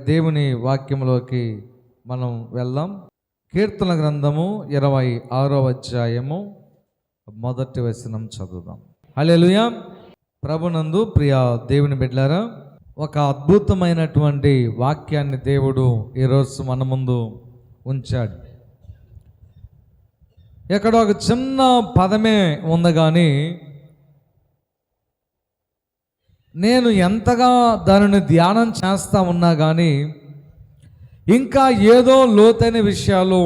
దేవుని వాక్యంలోకి మనం వెళ్దాం. కీర్తన గ్రంథము 26వ అధ్యాయము 1వ వచనం చదువుదాం. హల్లెలూయా. ప్రభునందు ప్రియ దేవుని బిడ్డలారా, ఒక అద్భుతమైనటువంటి వాక్యాన్ని దేవుడు ఈరోజు మన ముందు ఉంచాడు. ఇక్కడ ఒక చిన్న పదమే ఉంది, కానీ నేను ఎంతగా దానిని ధ్యానం చేస్తూ ఉన్నా కానీ ఇంకా ఏదో లోతైన విషయాలు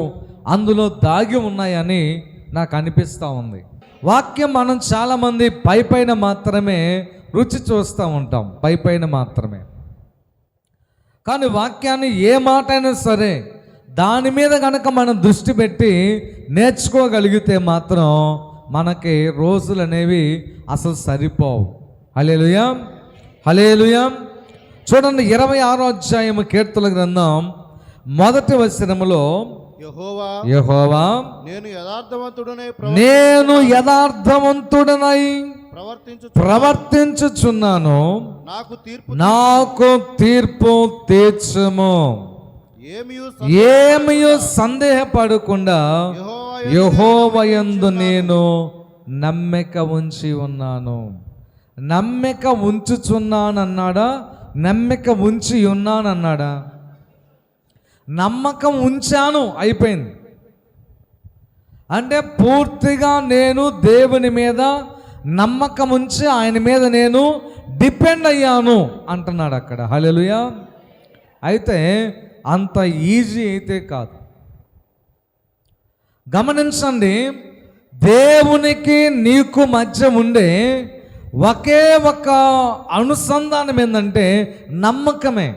అందులో దాగి ఉన్నాయని నాకు అనిపిస్తూ ఉంది. వాక్యం మనం చాలామంది పైపైన మాత్రమే రుచి చూస్తూ ఉంటాం, పైపైన మాత్రమే. కానీ వాక్యాన్ని ఏ మాట అయినా సరే దాని మీద కనుక మనం దృష్టి పెట్టి నేర్చుకోగలిగితే మాత్రం మనకి రోజులు అనేవి అసలు సరిపోవు. హల్లెలూయా, హల్లెలూయా. చూడండి, 26వ అధ్యాయము కీర్తన గ్రంథం 1వ వచనములో, యెహోవా నేను యథార్థవంతుడనై ప్రవర్తించుచున్నాను, నాకు తీర్పు తీర్చుము. ఏమియు సందేహపడకుండా యెహోవా యందు నేను నమ్మిక ఉంచి ఉన్నాను. నమ్మిక ఉంచుచున్నానన్నాడా? నమ్మిక ఉంచి ఉన్నానన్నాడా? నమ్మకం ఉంచాను, అయిపోయింది. అంటే పూర్తిగా నేను దేవుని మీద నమ్మకం ఉంచి ఆయన మీద నేను డిపెండ్ అయ్యాను అంటున్నాడు అక్కడ. హల్లెలూయా. అయితే అంత ఈజీ అయితే కాదు. గమనించండి, దేవునికి నీకు మధ్య ఉండే ఒకే ఒక అనుసంధానం ఏంటంటే నమ్మకమే.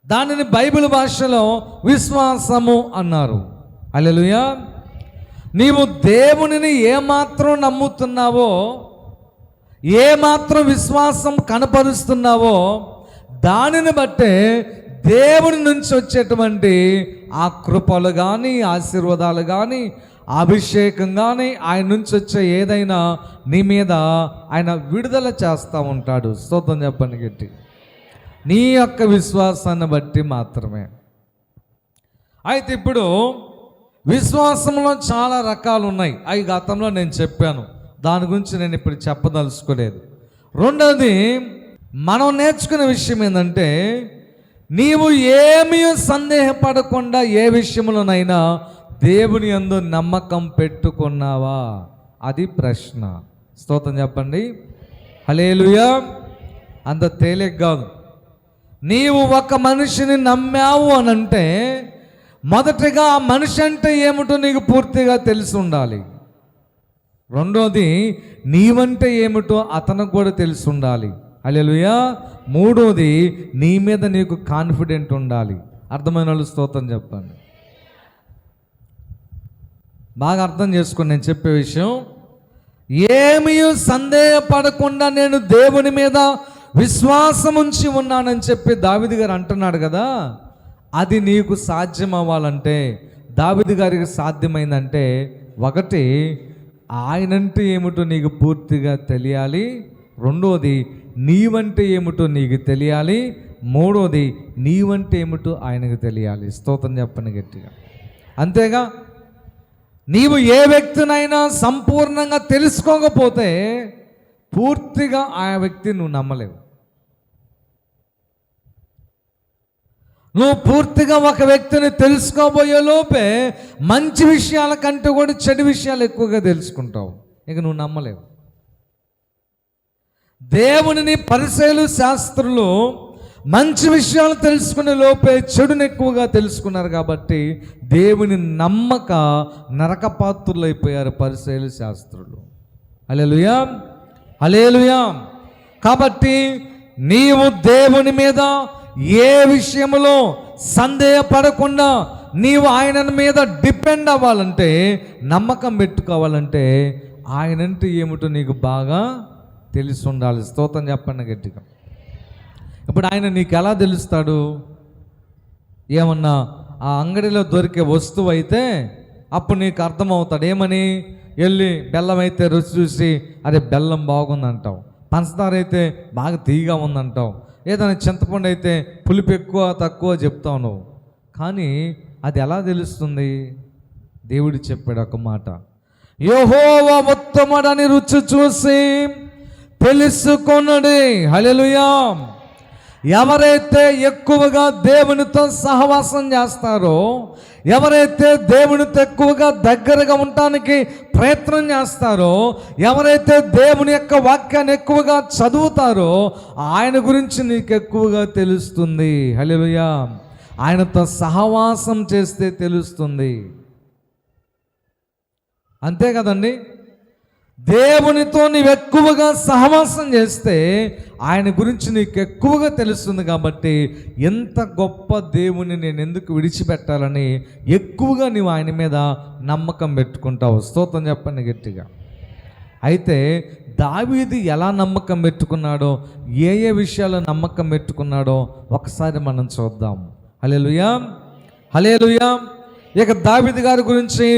దానిని బైబిల్ భాషలో విశ్వాసము అన్నారు. హల్లెలూయా. నీవు దేవునిని ఏమాత్రం నమ్ముతున్నావో, ఏమాత్రం విశ్వాసం కనపరుస్తున్నావో దానిని బట్టే దేవుని నుంచి వచ్చేటువంటి ఆ కృపలు కానీ, ఆశీర్వాదాలు కానీ, అభిషేకం కానీ, ఆయన నుంచి వచ్చే ఏదైనా నీ మీద ఆయన విడుదల చేస్తూ ఉంటాడు. స్తోత్రం చెప్పండి గట్టి. నీ యొక్క విశ్వాసాన్ని బట్టి మాత్రమే. అయితే ఇప్పుడు విశ్వాసంలో చాలా రకాలు ఉన్నాయి. అవి గతంలో నేను చెప్పాను, దాని గురించి నేను ఇప్పుడు చెప్పదలుచుకోలేదు. రెండవది, మనం నేర్చుకునే విషయం ఏంటంటే, నీవు ఏమీ సందేహపడకుండా ఏ విషయంలోనైనా దేవుని యందు నమ్మకం పెట్టుకున్నావా? అది ప్రశ్న. స్తోత్రం చెప్పండి. హల్లెలూయా. అంత తేలిక కాదు. నీవు ఒక మనిషిని నమ్మావు అని అంటే మొదటిగా ఆ మనిషి అంటే ఏమిటో నీకు పూర్తిగా తెలిసి ఉండాలి. రెండోది, నీవంటే ఏమిటో అతనికి కూడా తెలిసి ఉండాలి. హల్లెలూయా. మూడోది, నీ మీద నీకు కాన్ఫిడెంట్ ఉండాలి. అర్థమైన వాళ్ళు స్తోత్రం చెప్పండి. బాగా అర్థం చేసుకోండి నేను చెప్పే విషయం. ఏమీ సందేహపడకుండా నేను దేవుని మీద విశ్వాసం ఉంచి ఉన్నానని చెప్పి దావీదు గారు అంటున్నాడు కదా, అది నీకు సాధ్యం అవ్వాలంటే, దావీదు గారికి సాధ్యమైందంటే, ఒకటి ఆయనంటే ఏమిటో నీకు పూర్తిగా తెలియాలి. రెండోది, నీవంటే ఏమిటో నీకు తెలియాలి. మూడోది, నీవంటే ఏమిటో ఆయనకు తెలియాలి. స్తోత్రం చెప్పండి గట్టిగా. అంతేగా, నీవు ఏ వ్యక్తినైనా సంపూర్ణంగా తెలుసుకోకపోతే పూర్తిగా ఆ వ్యక్తిని నువ్వు నమ్మలేవు. నువ్వు పూర్తిగా ఒక వ్యక్తిని తెలుసుకోబోయే లోపే మంచి విషయాల కంటే కూడా చెడు విషయాలు ఎక్కువగా తెలుసుకుంటావు. ఇక నువ్వు నమ్మలేవు. దేవుని పరిసయ్యులు, శాస్త్రులు మంచి విషయాలు తెలుసుకునే లోపే చెడుని ఎక్కువగా తెలుసుకున్నారు. కాబట్టి దేవుని నమ్మక నరకపాత్రులు అయిపోయారు పరిసయ్యులు, శాస్త్రులు. హల్లెలూయా, హల్లెలూయా. కాబట్టి నీవు దేవుని మీద ఏ విషయంలో సందేహపడకుండా నీవు ఆయన మీద డిపెండ్ అవ్వాలంటే, నమ్మకం పెట్టుకోవాలంటే, ఆయనంటే ఏమిటో నీకు బాగా తెలిసి ఉండాలి. స్తోత్రం చెప్పండి గట్టిగా. ఇప్పుడు ఆయన నీకు ఎలా తెలుస్తాడు? ఏమన్నా ఆ అంగడిలో దొరికే వస్తువు అయితే అప్పుడు నీకు అర్థమవుతాడు. ఏమని? వెళ్ళి బెల్లం అయితే రుచి చూసి అదే బెల్లం బాగుందంటావు, పంచదార అయితే బాగా తీయగా ఉందంటావు, ఏదైనా చింతపండు అయితే పులుపు ఎక్కువ తక్కువ చెప్తావు నువ్వు, కానీ అది ఎలా తెలుస్తుంది? దేవుడు చెప్పాడు ఒక మాట, యెహోవా ఉత్తముడని రుచి చూసి తెలుసుకొనుడి. హల్లెలూయా. ఎవరైతే ఎక్కువగా దేవునితో సహవాసం చేస్తారో, ఎవరైతే దేవునితో ఎక్కువగా దగ్గరగా ఉండటానికి ప్రయత్నం చేస్తారో, ఎవరైతే దేవుని యొక్క వాక్యాన్ని ఎక్కువగా చదువుతారో ఆయన గురించి నీకు ఎక్కువగా తెలుస్తుంది. హల్లెలూయా. ఆయనతో సహవాసం చేస్తే తెలుస్తుంది. అంతే కదండి. దేవునితో నీవు ఎక్కువగా సహవాసం చేస్తే ఆయన గురించి నీకు ఎక్కువగా తెలుస్తుంది. కాబట్టి ఎంత గొప్ప దేవుని నేను ఎందుకు విడిచిపెట్టాలని ఎక్కువగా నీవు ఆయన మీద నమ్మకం పెట్టుకుంటావు. స్తోత్రం చెప్పండి గట్టిగా. అయితే దావీదు ఎలా నమ్మకం పెట్టుకున్నాడో, ఏ ఏ విషయాల్లో నమ్మకం పెట్టుకున్నాడో ఒకసారి మనం చూద్దాం. హల్లెలూయా, హల్లెలూయా. ఇక దావీదు గారి గురించి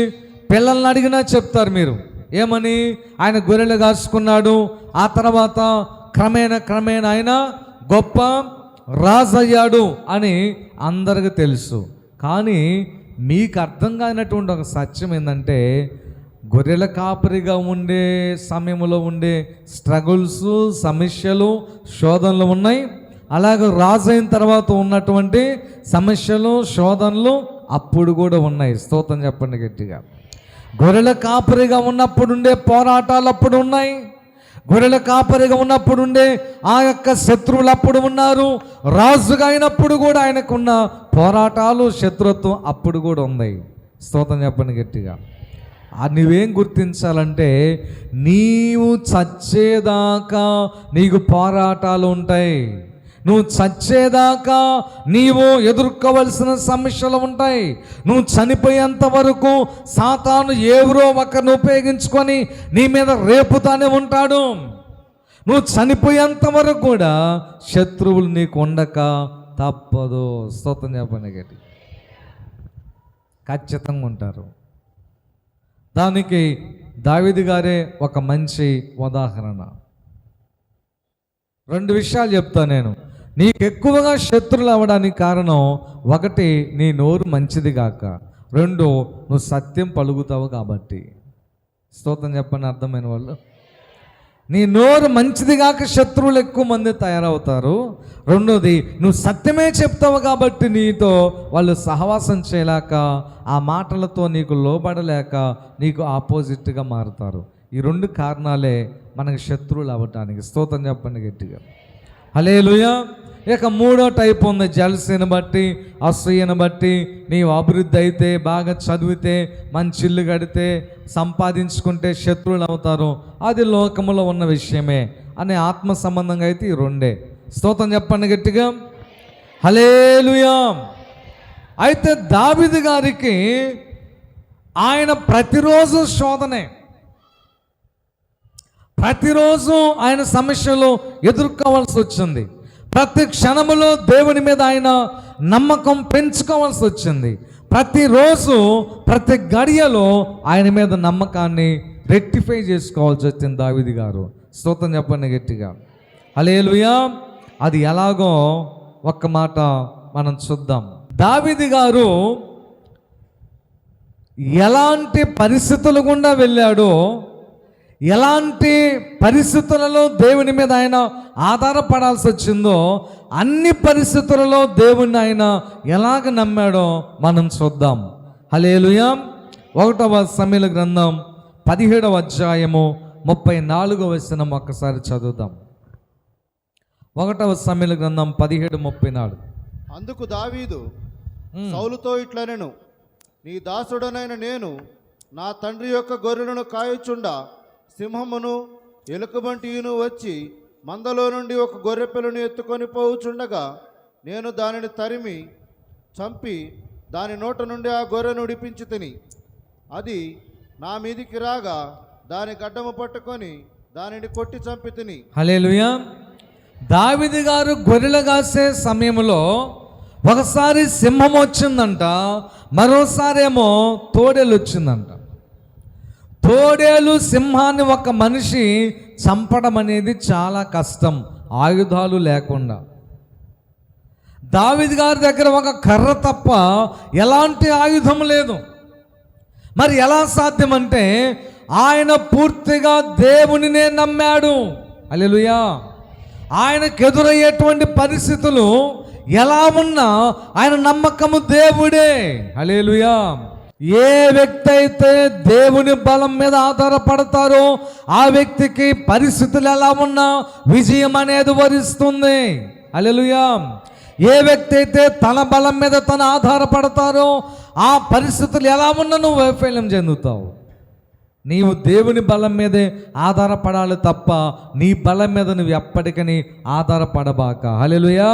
పిల్లల్ని అడిగినా చెప్తారు మీరు ఏమని? ఆయన గొర్రెలు కాసుకున్నాడు, ఆ తర్వాత క్రమేణా ఆయన గొప్ప రాజు అయ్యాడు అని అందరికీ తెలుసు. కానీ మీకు అర్థం కానటువంటి ఒక సత్యం ఏంటంటే, గొర్రెల కాపరిగా ఉండే సమయంలో ఉండే స్ట్రగుల్స్, సమస్యలు, శోధనలు ఉన్నాయి. అలాగే రాజు అయిన తర్వాత ఉన్నటువంటి సమస్యలు, శోధనలు అప్పుడు కూడా ఉన్నాయి. స్తోత్రం చెప్పండి గట్టిగా. గొర్రెల కాపరిగా ఉన్నప్పుడు ఉండే పోరాటాలు అప్పుడు ఉన్నాయి. గొర్రెల కాపరిగా ఉన్నప్పుడు ఉండే ఆ యొక్క శత్రువులు అప్పుడు ఉన్నారు. రాజుగా అయినప్పుడు కూడా ఆయనకున్న పోరాటాలు, శత్రుత్వం అప్పుడు కూడా ఉన్నాయి. స్తోత్రం చెప్పండి గట్టిగా. నువ్వేం గుర్తించాలంటే, నీవు చచ్చేదాకా నీకు పోరాటాలు ఉంటాయి. నువ్వు చచ్చేదాకా నీవు ఎదుర్కోవలసిన సమస్యలు ఉంటాయి. నువ్వు చనిపోయేంత వరకు సాతాను ఎవరో ఒకరిని ఉపయోగించుకొని నీ మీద రేపుతానే ఉంటాడు. నువ్వు చనిపోయేంత వరకు కూడా శత్రువులు నీకు ఉండక తప్పదు. స్తోత్రం చెప్పండి గట్టి. ఖచ్చితంగా ఉంటారు. దానికి దావీదు గారే ఒక మంచి ఉదాహరణ. 2 విషయాలు చెప్తాను నేను. నీకు ఎక్కువగా శత్రువులు అవ్వడానికి కారణం, 1 నీ నోరు మంచిది కాక, 2 నువ్వు సత్యం పలుకుతావు కాబట్టి. స్తోత్రం చెప్పండి అర్థమైన వాళ్ళు. నీ నోరు మంచిది కాక శత్రువులు ఎక్కువ మంది తయారవుతారు. 2ది నువ్వు సత్యమే చెప్తావు కాబట్టి నీతో వాళ్ళు సహవాసం చేయలేక, ఆ మాటలతో నీకు లోబడలేక నీకు ఆపోజిట్గా మారుతారు. ఈ 2 కారణాలే మనకి శత్రువులు అవ్వటానికి. స్తోత్రం చెప్పండి గట్టిగా. హల్లెలూయా. ఇక 3వ టైప్ ఉంది, జలసీని బట్టి, అసూయను బట్టి. నీవు అభివృద్ధి అయితే, బాగా చదివితే, మంచి ఇల్లు కడితే, సంపాదించుకుంటే శత్రువులు అవుతారు. అది లోకములో ఉన్న విషయమే అనే ఆత్మ సంబంధంగా అయితే ఈ 2. స్తోత్రం చెప్పండి గట్టిగా. హల్లెలూయా. అయితే దావీదు గారికి ఆయన ప్రతిరోజు శోధనే, ప్రతిరోజు ఆయన సమస్యలు ఎదుర్కోవాల్సి వచ్చింది. ప్రతి క్షణములో దేవుని మీద ఆయన నమ్మకం పెంచుకోవాల్సి వచ్చింది. ప్రతిరోజు, ప్రతి గడియలో ఆయన మీద నమ్మకాన్ని రెక్టిఫై చేసుకోవాల్సి వచ్చింది దావీదు గారు. స్తోత్రం చెప్పండి గట్టిగా. హల్లెలూయా. అది ఎలాగో ఒక్క మాట మనం చూద్దాం. దావీదు గారు ఎలాంటి పరిస్థితులు గుండా వెళ్ళాడో, ఎలాంటి పరిస్థితులలో దేవుని మీద ఆయన ఆధారపడాల్సి వచ్చిందో, అన్ని పరిస్థితులలో దేవుణ్ణి ఆయన ఎలాగ నమ్మాడో మనం చూద్దాం. హల్లెలూయా. 1వ సమూయేలు గ్రంథం 17వ అధ్యాయము 34వ వచనం ఒక్కసారి చదువుదాం. 1వ సమూయేలు గ్రంథం 17:34. అందుకు దావీదు సౌలుతో ఇట్లనెను, నీ దాసుడనైన నేను నా తండ్రి యొక్క గొర్రెలను కాయచుండా సింహమును ఎలుకబంటియును వచ్చి మందలో నుండి ఒక గొర్రెపిల్లను ఎత్తుకొని పోవుచుండగా నేను దానిని తరిమి చంపి దాని నోట నుండి ఆ గొర్రెను విడిపించి తిని, అది నా మీదికి రాగా దాని గడ్డము పట్టుకొని దానిని కొట్టి చంపి తిని. హల్లెలూయా. దావీదు గారు గొర్రెలు కాసే సమయంలో ఒకసారి సింహం వచ్చిందంట, మరోసారి ఏమో తోడేలు వచ్చిందంట. తోడేలు, సింహాన్ని ఒక మనిషి చంపడం అనేది చాలా కష్టం, ఆయుధాలు లేకుండా. దావీదు గారి దగ్గర ఒక కర్ర తప్ప ఎలాంటి ఆయుధం లేదు. మరి ఎలా సాధ్యమంటే ఆయన పూర్తిగా దేవునినే నమ్మాడు. హల్లెలూయా. ఆయనకు ఎదురయ్యేటువంటి పరిస్థితులు ఎలా ఉన్నా ఆయన నమ్మకము దేవుడే. హల్లెలూయా. ఏ వ్యక్తి అయితే దేవుని బలం మీద ఆధారపడతారో ఆ వ్యక్తికి పరిస్థితులు ఎలా ఉన్నా విజయం అనేది వరిస్తుంది. హల్లెలూయా. ఏ వ్యక్తి అయితే తన బలం మీద తను ఆధారపడతారో ఆ పరిస్థితులు ఎలా ఉన్నా నువ్వు వైఫల్యం చెందుతావు. నీవు దేవుని బలం మీదే ఆధారపడాలి తప్ప నీ బలం మీద నువ్వు ఎప్పటికీ ఆధారపడబాక. హల్లెలూయా.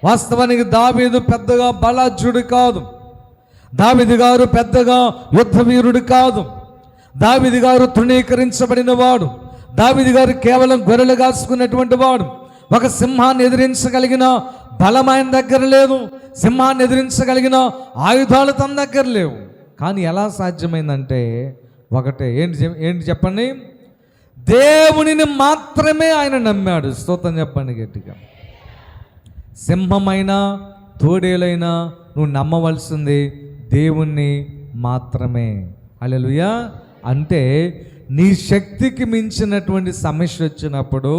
వాస్తవానికి దావీదు పెద్దగా బలాఢ్యుడు కాదు. దావీదు గారు పెద్దగా యుద్ధవీరుడు కాదు. దావీదు గారు తృణీకరించబడిన వాడు. దావీదు గారు కేవలం గొర్రెలు కాసుకున్నటువంటి వాడు. ఒక సింహాన్ని ఎదిరించగలిగిన బలం ఆయన దగ్గర లేదు. సింహాన్ని ఎదిరించగలిగిన ఆయుధాలు తన దగ్గర లేవు. కానీ ఎలా సాధ్యమైందంటే ఒకటే, ఏంటి చెప్పండి, దేవునిని మాత్రమే ఆయన నమ్మాడు. స్తోత్రం చెప్పండి గట్టిగా. సింహమైనా తోడేలైనా నువ్వు నమ్మవలసింది దేవుణ్ణి మాత్రమే. హల్లెలూయా. అంటే నీ శక్తికి మించినటువంటి సమస్య వచ్చినప్పుడు,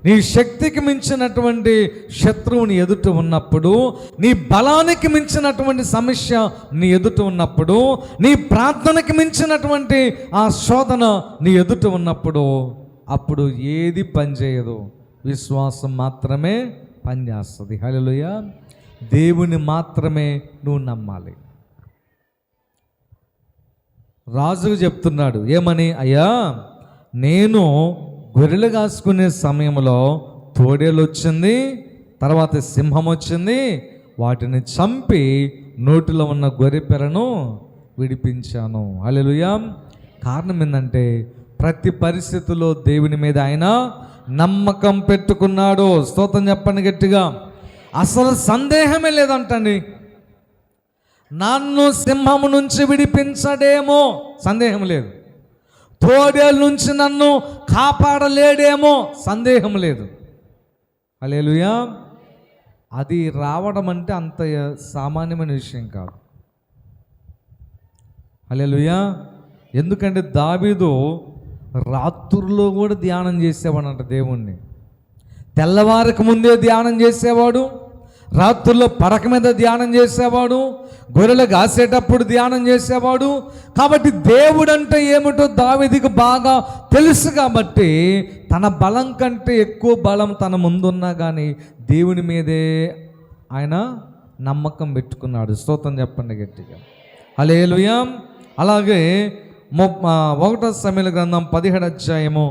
నీ శక్తికి మించినటువంటి శత్రువుని ఎదుట ఉన్నప్పుడు, నీ బలానికి మించినటువంటి సమస్య నీ ఎదుట ఉన్నప్పుడు, నీ ప్రార్థనకి మించినటువంటి ఆ శోధన నీ ఎదుట ఉన్నప్పుడు, అప్పుడు ఏది పనిచేయదు, విశ్వాసం మాత్రమే పనిచేస్తుంది. హల్లెలూయా. దేవుని మాత్రమే నువ్వు నమ్మాలి. రాజుకు చెప్తున్నాడు ఏమని, అయ్యా నేను గొర్రెలు కాసుకునే సమయంలో తోడేలు వచ్చింది, తర్వాత సింహం వచ్చింది, వాటిని చంపి నోటిలో ఉన్న గొర్రె పిల్లను విడిపించాను. హల్లెలూయా. కారణం ఏంటంటే ప్రతి పరిస్థితుల్లో దేవుని మీద ఆయన నమ్మకం పెట్టుకున్నాడు. స్తోత్రం చెప్పండి గట్టిగా. అసలు సందేహమే లేదంటండి. నన్ను సింహము నుంచి విడిపించడేమో సందేహం లేదు. తోడేల నుంచి నన్ను కాపాడలేడేమో సందేహం లేదు. హల్లెలూయా. అది రావడం అంటే అంత సామాన్యమైన విషయం కాదు. హల్లెలూయా. ఎందుకంటే దావీదు రాత్రుల్లో కూడా ధ్యానం చేసేవాడంట దేవుణ్ణి. తెల్లవారికి ముందే ధ్యానం చేసేవాడు, రాత్రుల్లో పడక మీద ధ్యానం చేసేవాడు, గొర్రెలు కాసేటప్పుడు ధ్యానం చేసేవాడు. కాబట్టి దేవుడు అంటే ఏమిటో దావీదుకు బాగా తెలుసు. కాబట్టి తన బలం కంటే ఎక్కువ బలం తన ముందున్నా కానీ దేవుని మీదే ఆయన నమ్మకం పెట్టుకున్నాడు. స్తోత్రం చెప్పండి గట్టిగా. హల్లెలూయా. అలాగే 1 సమూయేలు గ్రంథం 17వ అధ్యాయము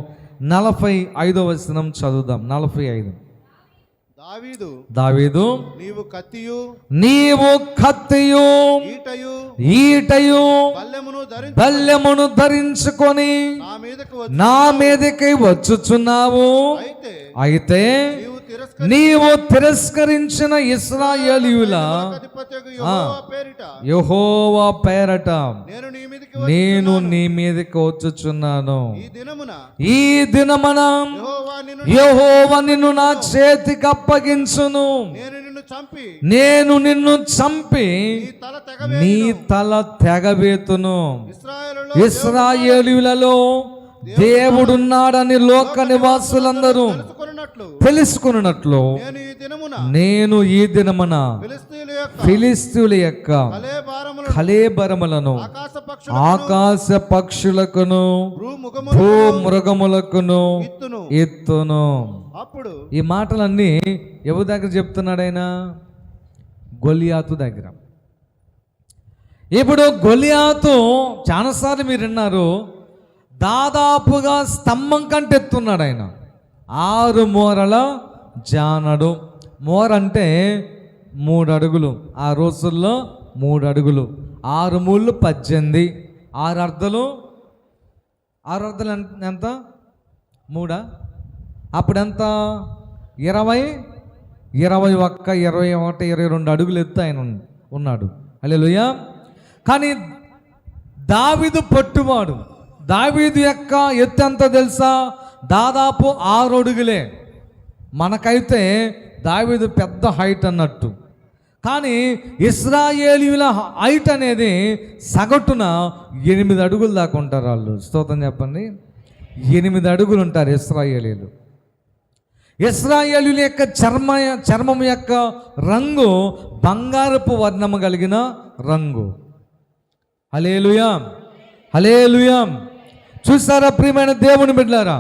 45వ వచనం చదువుదాం. 45. దావీదు నీవు కత్తియు ఈటయు బల్లెమును ధరించుకొని నా మీదకి వచ్చుచున్నావు. అయితే నీవు తిరస్కరించిన ఇశ్రాయేలీయుల యెహోవా పేరట నేను నీ మీదకి వచ్చుచున్నాను. ఈ దినమున యెహోవా నిన్ను నా చేతికి అప్పగించును. నేను నిన్ను చంపి నీ తల తెగబెతును. ఇశ్రాయేలీయులలో దేవుడున్నాడని లోక నివాసులందరూ తెలుసుకున్నట్లు నేను ఈ దినమున ఫిలిష్తీయుల యొక్క కళేబరములను ఆకాశ పక్షులకును భూమృగములకును ఎత్తును. ఈ మాటలన్నీ ఎవరి దగ్గర చెప్తున్నాడు ఆయన? గొలియాతు దగ్గర. ఇప్పుడు గొలియాతు చాలాసార్లు మీరు విన్నారు, దాదాపుగా స్తంభం కంటే ఎత్తున్నాడు ఆయన. 6 మూరల జానడు. మూర అంటే 3 అడుగులు. ఆ రోజుల్లో 3 అడుగులు. 6 మూళ్ళు 18. 6 అర్ధలు ఎంత? 3. అప్పుడెంత? 20, 21, 21, 22 అడుగులు ఎత్తు ఆయన ఉన్నాడు. హల్లెలూయా. కానీ దావీదు పట్టువాడు. దావీదు యొక్క ఎత్తు ఎంత తెలుసా? దాదాపు 6 అడుగులే. మనకైతే దావీదు పెద్ద హైట్ అన్నట్టు. కానీ ఇశ్రాయేలీయుల హైట్ అనేది సగటున 8 అడుగులు దాకా ఉంటారు వాళ్ళు. స్తోత్రం చెప్పండి. 8 అడుగులు ఉంటారు ఇశ్రాయేలీయులు. ఇశ్రాయేలీయుల యొక్క చర్మం యొక్క రంగు బంగారపు వర్ణము కలిగిన రంగు. హల్లెలూయా, హల్లెలూయా. చూసారా ప్రియమైన దేవుని బిడ్డలారా,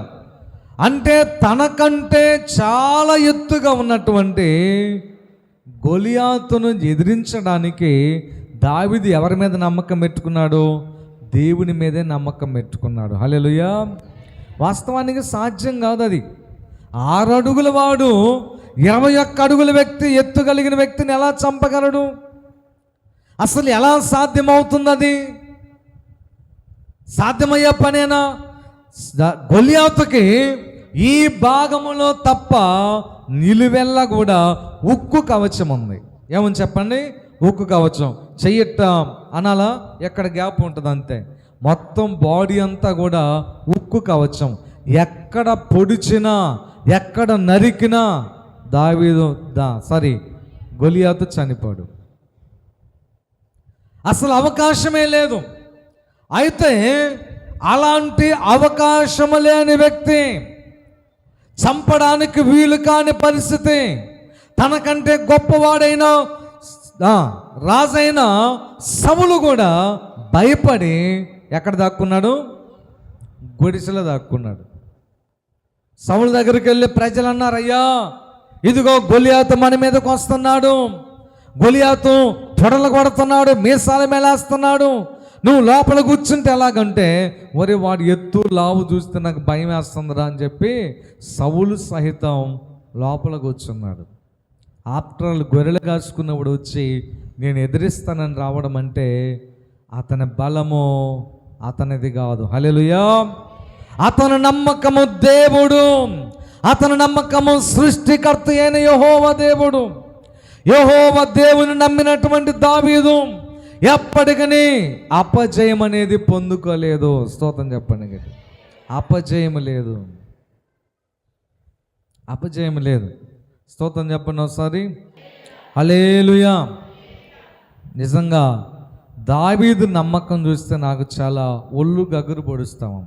అంటే తనకంటే చాలా ఎత్తుగా ఉన్నటువంటి గొలియాతును ఎదిరించడానికి దావీదు ఎవరి మీద నమ్మకం పెట్టుకున్నాడు? దేవుని మీదే నమ్మకం పెట్టుకున్నాడు. హల్లెలూయా. వాస్తవానికి సాధ్యం కాదు అది. 6 అడుగుల వాడు 21 అడుగుల వ్యక్తి, ఎత్తు కలిగిన వ్యక్తిని ఎలా చంపగలడు? అసలు ఎలా సాధ్యమవుతుంది? అది సాధ్యమయ్యే పనేనా? గొలియాతుకి ఈ భాగములో తప్ప నిలువెల్లా కూడా ఉక్కు కవచం ఉంది. ఏమని చెప్పండి? ఉక్కు కవచం. చెయ్యటం అనాలా, ఎక్కడ గ్యాప్ ఉంటుంది అంతే. మొత్తం బాడీ అంతా కూడా ఉక్కు కవచం. ఎక్కడ పొడిచినా, ఎక్కడ నరికినా గొలియాతు చనిపోడు. అసలు అవకాశమే లేదు. అయితే అలాంటి అవకాశము లేని వ్యక్తి, చంపడానికి వీలు కాని పరిస్థితి, తనకంటే గొప్పవాడైన రాజైన సౌలు కూడా భయపడి ఎక్కడ దాక్కున్నాడు? గుడిసెలో దాక్కున్నాడు. సౌలు దగ్గరికి వెళ్ళి ప్రజలు అన్నారు, అయ్యా ఇదిగో గొలియాతు మన మీదకి వస్తున్నాడు, గొలియాతు తొడలు కొడుతున్నాడు, మీసాల మేలేస్తున్నాడు, నువ్వు లోపల కూర్చుంటే ఎలాగంటే, ఒరే వాడు ఎత్తు లావు చూస్తే నాకు భయం వేస్తుందిరా అని చెప్పి సౌలు సహితం లోపల కూర్చున్నాడు. ఆఫ్టర్ ఆల్ గొర్రెలు కాసుకున్నప్పుడు వచ్చి నేను ఎదిరిస్తానని రావడం అంటే అతని బలము అతనిది కాదు. హల్లెలూయా. అతని నమ్మకము దేవుడు, అతని నమ్మకము సృష్టికర్త అయిన యెహోవా దేవుడు. యెహోవా దేవుని నమ్మినటువంటి దావీదు ఎప్పటికీ అపజయం అనేది పొందుకోలేదు. స్తోత్రం చెప్పండి. అపజయం లేదు, అపజయం లేదు. స్తోత్రం చెప్పండి ఒకసారి. హల్లెలూయా. నిజంగా దావీదు నమ్మకం చూస్తే నాకు చాలా ఒళ్ళు గగురు పొడుస్తాము.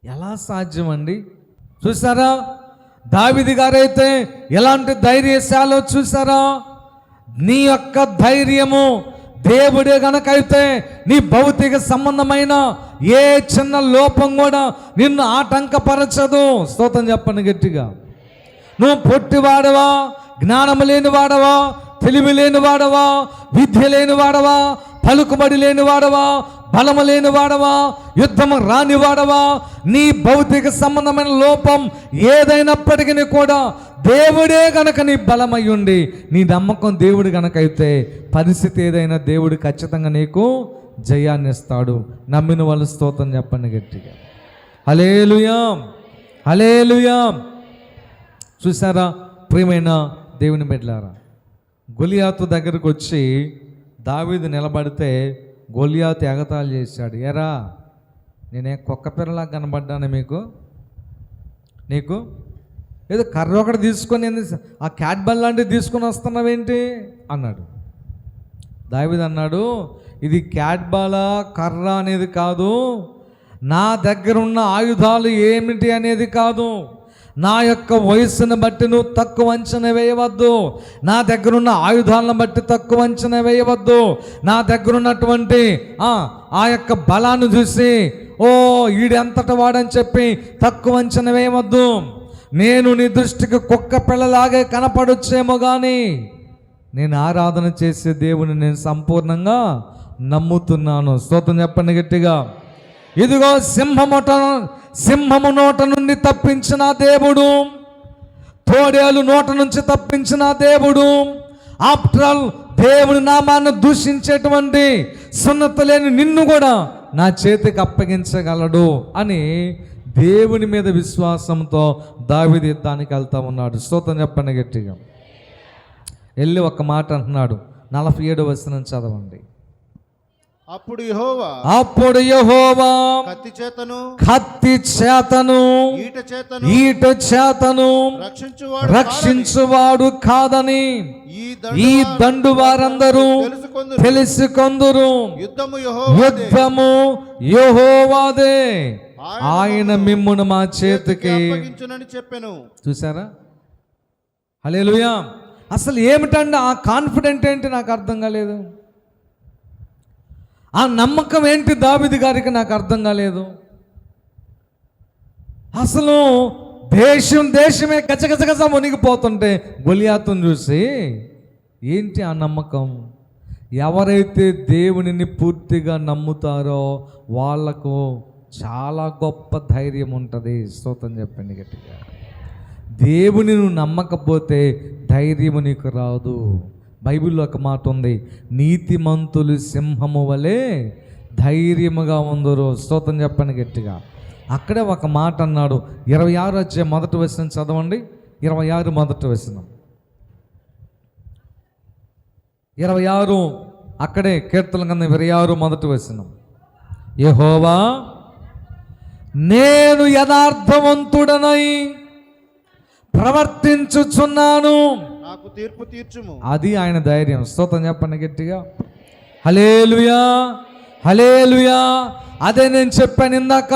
ఎలా సాధ్యం అండి? చూసారా దావీదు గారైతే ఎలాంటి ధైర్యశాలో చూసారా? నీ యొక్క ధైర్యము దేవుడే గనకైతే నీ భౌతిక సంబంధమైన ఏ చిన్న లోపం కూడా నిన్ను ఆటంకపరచదు. స్తోత్రం చెప్పండి గట్టిగా. నువ్వు పొట్టివాడవా, జ్ఞానము లేని వాడవా, తెలివి లేని వాడవా, విద్య లేని వాడవా, పలుకుబడి లేని వాడవా, బలము లేని వాడవా, యుద్ధము రాని వాడవా, నీ భౌతిక సంబంధమైన లోపం ఏదైనప్పటికీ కూడా దేవుడే గనక నీ బలమై ఉండి నీ నమ్మకం దేవుడు గనక అయితే పరిస్థితి ఏదైనా దేవుడు ఖచ్చితంగా నీకు జయాన్ని ఇస్తాడు. నమ్మిన వాళ్ళు స్తోత్రం చెప్పండి గట్టిగా. హల్లెలూయా, హల్లెలూయా. చూసారా ప్రియమైన దేవుని బిడ్డలారా, గొలియాతు దగ్గరకు వచ్చి దావీదు నిలబడితే గొలియాతు ఎగతాళి చేశాడు. ఎరా నేనే కుక్క పిల్లలా కనబడ్డాను నీకు ఏదో కర్ర ఒకటి తీసుకొని ఆ క్యాట్ బాల్ లాంటివి తీసుకొని వస్తున్నావేంటి అన్నాడు. దావీదు అన్నాడు, ఇది క్యాట్ బాలా కర్ర అనేది కాదు, నా దగ్గర ఉన్న ఆయుధాలు ఏమిటి అనేది కాదు, నా యొక్క వయస్సును బట్టి నువ్వు తక్కువ అంచనా వేయవద్దు, నా దగ్గర ఉన్న ఆయుధాలను బట్టి తక్కువ అంచనా వేయవద్దు, నా దగ్గర ఉన్నటువంటి ఆ యొక్క బలాన్ని చూసి ఈడెంతటి వాడని చెప్పి తక్కువ అంచనా వేయవద్దు. నేను నీ దృష్టికి కుక్క పిల్లలాగే కనపడొచ్చేమో కానీ నేను ఆరాధన చేసే దేవుని నేను సంపూర్ణంగా నమ్ముతున్నాను. స్తోత్రం చెప్పండి గట్టిగా. ఇదిగో సింహము నోట నుండి తప్పించిన దేవుడు, తోడేలు నోట నుంచి తప్పించిన దేవుడు, ఆఫ్టర్ ఆల్ దేవుని నామాన్ని దూషించేటువంటి సున్నత లేని నిన్ను కూడా నా చేతికి అప్పగించగలడు అని దేవుని మీద విశ్వాసంతో దావీదు యుద్ధానికి వెళ్తా ఉన్నాడు. స్తోత్రం చెప్పండి గట్టిగా. వెళ్ళి ఒక మాట అంటున్నాడు, 47వ వచనం చదవండి. అప్పుడు యెహోవా కత్తి చేతను ఈట చేతను రక్షించువాడు కాదని ఈ దండు వారందరూ తెలుసుకొందురు. యుద్ధము యెహోవాదే, ఆయన మిమ్మును మా చేతికి చెప్పాను. చూసారా? హల్లెలూయా. అసలు ఏమిటండి ఆ కాన్ఫిడెంట్ ఏంటి? నాకు అర్థం కాలేదు. ఆ నమ్మకం ఏంటి దావీదు గారికి? నాకు అర్థం కాలేదు. అసలు దేశమే గజగజగజ మునిగిపోతుంటే గొలియాతును చూసి ఏంటి ఆ నమ్మకం? ఎవరైతే దేవునిని పూర్తిగా నమ్ముతారో వాళ్లకు చాలా గొప్ప ధైర్యం ఉంటుంది. స్తోత్రం చెప్పండి గట్టిగా. దేవుని నువ్వు నమ్మకపోతే ధైర్యము నీకు రాదు. బైబిల్లో ఒక మాట ఉంది, నీతిమంతులు సింహము వలె ధైర్యముగా ఉందరు. స్తోత్రం చెప్పండి గట్టిగా. అక్కడే ఒక మాట అన్నాడు. 26 వచ్చే మొదటి వచనం చదవండి. 26 మొదటి వచనం. 26 అక్కడే కీర్తన కింద 26 మొదటి వచనం. యెహోవా నేను యథార్థవంతుడనై ప్రవర్తించుచున్నాను, నాకు తీర్పు తీర్చుము. అది ఆయన ధైర్యం. స్తోత్రం చెప్పండి గట్టిగా. హల్లెలూయా, హల్లెలూయా. అదే నేను చెప్పాను ఇందాక,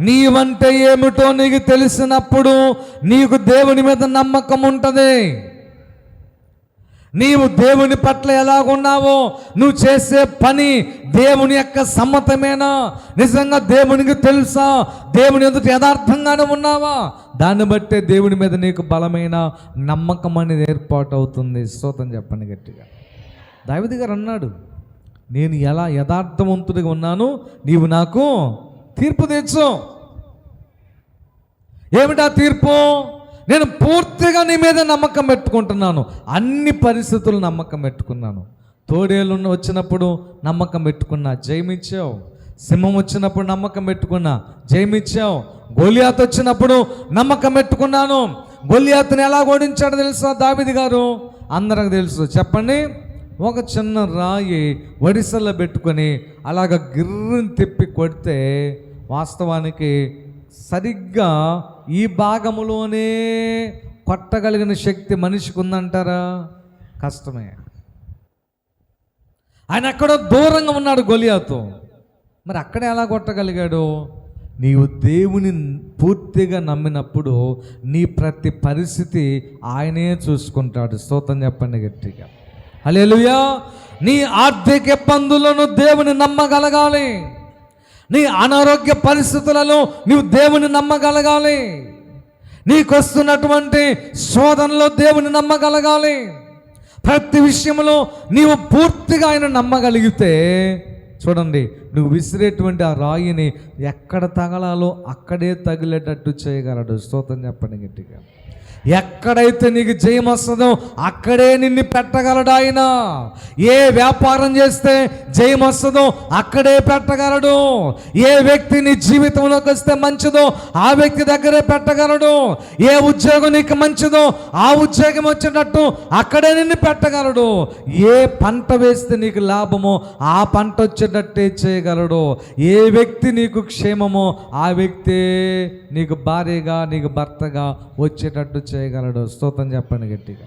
నీవంటే ఏమిటో నీకు తెలిసినప్పుడు నీకు దేవుని మీద నమ్మకం ఉంటుంది. నీవు దేవుని పట్ల ఎలాగున్నావో, నువ్వు చేసే పని దేవుని యొక్క సమ్మతమేనా, నిజంగా దేవునికి తెలుసా, దేవుని ఎదుట యథార్థంగానే ఉన్నావా, దాన్ని బట్టే దేవుని మీద నీకు బలమైన నమ్మకం అనేది ఏర్పాటు అవుతుంది. స్తోత్రం చెప్పండి గట్టిగా. దావీదు గారు అన్నాడు, నేను ఎలా యథార్థవంతుడిగా ఉన్నాను, నీవు నాకు తీర్పు తెచ్చు. ఏమిటా తీర్పు? నేను పూర్తిగా నీ మీద నమ్మకం పెట్టుకుంటున్నాను. అన్ని పరిస్థితులు నమ్మకం పెట్టుకున్నాను. తోడేళ్ళు వచ్చినప్పుడు నమ్మకం పెట్టుకున్నా, జయమిచ్చావు. సింహం వచ్చినప్పుడు నమ్మకం పెట్టుకున్నా, జయమిచ్చావు. గొలియాతు వచ్చినప్పుడు నమ్మకం పెట్టుకున్నాను. గొలియాతుని ఎలా ఓడించాడో తెలుసా దావీదు గారు? అందరికి తెలుసు. చెప్పండి. ఒక చిన్న రాయి ఒడిసల్లో పెట్టుకొని అలాగ గిర్రుని తిప్పి కొడితే వాస్తవానికి సరిగ్గా ఈ భాగములోనే కొట్టగలిగిన శక్తి మనిషికి ఉందంటారా? కష్టమే. ఆయన ఎక్కడో దూరంగా ఉన్నాడు గొలియాతు. మరి అక్కడే ఎలా కొట్టగలిగాడు? నీవు దేవుని పూర్తిగా నమ్మినప్పుడు నీ ప్రతి పరిస్థితి ఆయనే చూసుకుంటాడు. స్తోత్రం చెప్పండి గట్టిగా. హల్లెలూయా. నీ ఆర్థిక ఇబ్బందులను దేవుని నమ్మగలగాలి. నీ అనారోగ్య పరిస్థితులలో నీవు దేవుని నమ్మగలగాలి. నీకు వస్తున్నటువంటి శోధనలో దేవుని నమ్మగలగాలి. ప్రతి విషయంలో నీవు పూర్తిగా ఆయన నమ్మగలిగితే చూడండి, నువ్వు విసిరేటువంటి ఆ రాయిని ఎక్కడ తగలాలో అక్కడే తగిలేటట్టు చేయగలడు. స్తోత్రం చెప్పండి గట్టిగా. ఎక్కడైతే నీకు జయం వస్తుందో అక్కడే నిన్ను పెట్టగలడు ఆయన. ఏ వ్యాపారం చేస్తే జయం వస్తుందో అక్కడే పెట్టగలడు. ఏ వ్యక్తి నీ జీవితంలోకి వస్తే మంచిదో ఆ వ్యక్తి దగ్గరే పెట్టగలడు. ఏ ఉద్యోగం నీకు మంచిదో ఆ ఉద్యోగం వచ్చేటట్టు అక్కడే నిన్ను పెట్టగలడు. ఏ పంట వేస్తే నీకు లాభమో ఆ పంట వచ్చేటట్టే చేయగలడు. ఏ వ్యక్తి నీకు క్షేమమో ఆ వ్యక్తే నీకు భార్యగా నీకు భర్తగా వచ్చేటట్టు చేయగలడు. స్తోత్రం చెప్పండి గట్టిగా.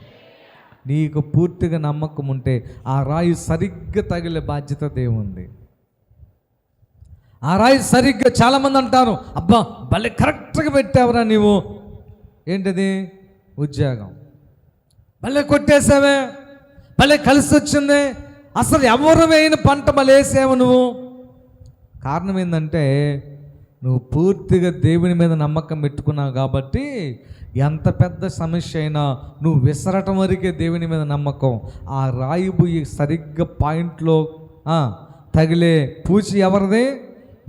నీకు పూర్తిగా నమ్మకం ఉంటే ఆ రాయి సరిగ్గా తగిలే బాధ్యత దేవుంది. ఆ రాయి సరిగ్గా, చాలామంది అంటారు, అబ్బా భలే కరెక్ట్గా పెట్టావురా నీవు. ఏంటిది? ఉద్యోగం. భలే కొట్టేసావే, భలే కలిసి వచ్చింది. అసలు ఎవరు వేయని పంట భలే వేసావు నువ్వు. కారణం ఏంటంటే నువ్వు పూర్తిగా దేవుని మీద నమ్మకం పెట్టుకున్నావు కాబట్టి ఎంత పెద్ద సమస్య అయినా నువ్వు విసరటం వరకే దేవుని మీద నమ్మకం. ఆ రాయి బుయ్యి సరిగ్గా పాయింట్లో తగిలే పూచి ఎవరిది?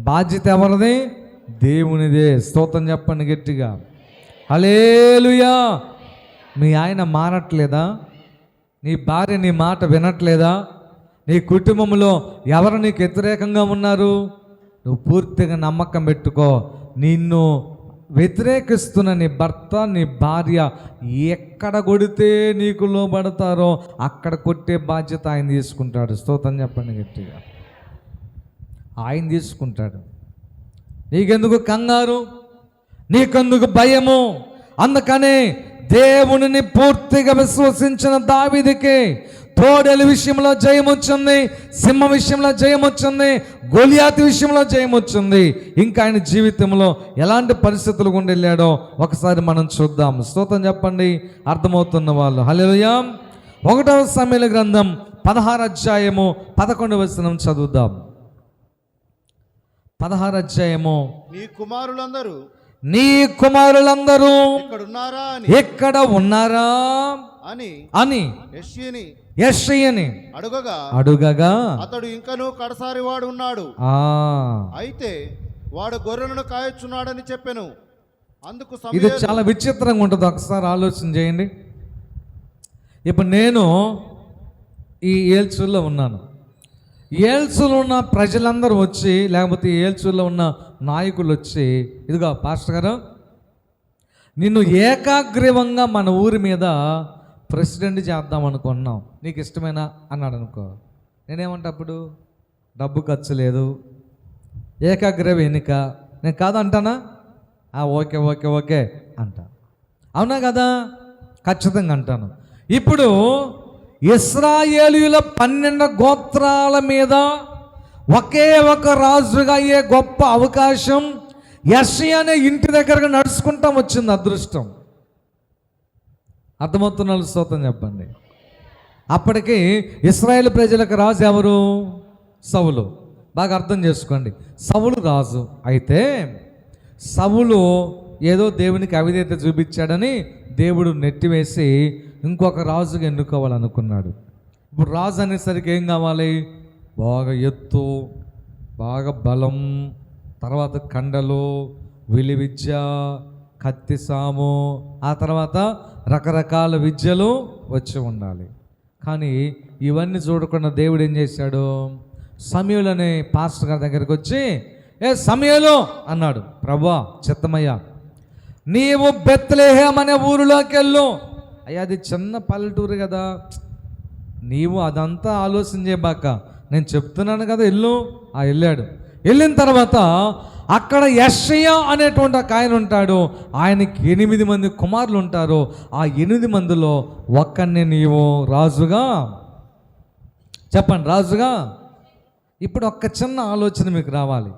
బాధ్యత ఎవరిది? దేవునిదే. స్తోత్రం చెప్పండి గట్టిగా. హల్లెలూయా. మీ ఆయన మారట్లేదా? నీ భార్య నీ మాట వినట్లేదా? నీ కుటుంబంలో ఎవరు నీకు వ్యతిరేకంగా ఉన్నారు? నువ్వు పూర్తిగా నమ్మకం పెట్టుకో. నిన్ను వ్యతిరేకిస్తున్న నీ భర్త నీ భార్య ఎక్కడ కొడితే నీకు లోబడతారో అక్కడ కొట్టే బాధ్యత ఆయన తీసుకుంటాడు. స్తోత్రం చెప్పండి గట్టిగా. ఆయన తీసుకుంటాడు. నీకెందుకు కంగారు, నీకెందుకు భయము? అందుకనే దేవునిని పూర్తిగా విశ్వసించిన దావీదుకి తోడేలు విషయంలో జయం వచ్చింది, సింహ విషయంలో జయం వచ్చింది, గొలియాతు విషయంలో జయం వచ్చింది. ఇంకా ఆయన జీవితంలో ఎలాంటి పరిస్థితులు గుండా వెళ్ళాడో ఒకసారి మనం చూద్దాం. స్తోత్రం చెప్పండి అర్థమవుతున్న వాళ్ళు. హల్లెలూయా. 1వ సమూయేలు గ్రంథం 16 అధ్యాయము 11వ వచనం చదువుదాం. 16 అధ్యాయము. నీ కుమారులందరూ ఎక్కడ ఉన్నారా అని యెషయని అడుగగా అతడు ఇంకనూ కడసారి వాడు ఉన్నాడు, అయితే వాడు గొర్రెలను కాయచున్నాడని చెప్పెను. అందుకు ఇది చాలా విచిత్రంగా ఉంటుంది. ఒకసారి ఆలోచన చేయండి. ఇప్పుడు నేను ఈ ఏల్చూరులో ఉన్నాను. ఏల్చూరులో ఉన్న ప్రజలందరూ వచ్చి, లేకపోతే ఏల్చూరులో ఉన్న నాయకులు వచ్చి, ఇదిగో పాస్టర్ గారు నిన్ను ఏకాగ్రీవంగా మన ఊరి మీద ప్రెసిడెంట్ చేద్దాం అనుకున్నాం, నీకు ఇష్టమేనా అన్నాడు అనుకో. నేనేమంటా అప్పుడు? డబ్బు ఖర్చు లేదు, ఏకాగ్రీవ ఎన్నిక, నేను కాదంటానా? ఓకే ఓకే ఓకే అంటా. అవునా కదా? ఖచ్చితంగా అంటాను. ఇప్పుడు ఇశ్రాయేలీయుల 12 గోత్రాల మీద ఒకే ఒక రాజుగా అయ్యే గొప్ప అవకాశం యెషయా అనే ఇంటి దగ్గరగా నడుచుకుంటా వచ్చింది. అదృష్టం. అర్థమవుతున్న స్తోత్రం చెప్పండి. అప్పటికి ఇశ్రాయేల్ ప్రజలకు రాజు ఎవరు? సౌలు. బాగా అర్థం చేసుకోండి, సౌలు రాజు. అయితే సౌలు ఏదో దేవునికి అవిధేయత చూపించాడని దేవుడు నెట్టివేసి ఇంకొక రాజుగా ఎన్నుకోవాలనుకున్నాడు. ఇప్పుడు రాజు అనేసరికి ఏం కావాలి? బాగా ఎత్తు, బాగా బలం, తర్వాత కండలు, విలువిద్య, కత్తి సాము, ఆ తర్వాత రకరకాల విద్యలు వచ్చి ఉండాలి. కానీ ఇవన్నీ చూడకుండా దేవుడు ఏం చేశాడు? సమూయేలు అనే పాస్టర్ గారి దగ్గరికి వచ్చి, సమూయేలు అన్నాడు, ప్రభువా చిత్తమయ్యా, నీవు బెత్లెహేం అనే ఊరిలోకి వెళ్ళు. అయ్యా అది చిన్న పల్లెటూరు కదా, నీవు అదంతా ఆలోచన చేయబాక, నేను చెప్తున్నాను కదా వెళ్ళు. వెళ్ళాడు. వెళ్ళిన తర్వాత అక్కడ యెషయా అనేటువంటి ఒక ఆయన ఉంటాడు. ఆయనకి 8 మంది కుమారులు ఉంటారు. ఆ 8 మందిలో ఒక్కడిని నీవు రాజుగా చెప్పండి, రాజుగా. ఇప్పుడు ఒక్క చిన్న ఆలోచన మీకు రావాలి.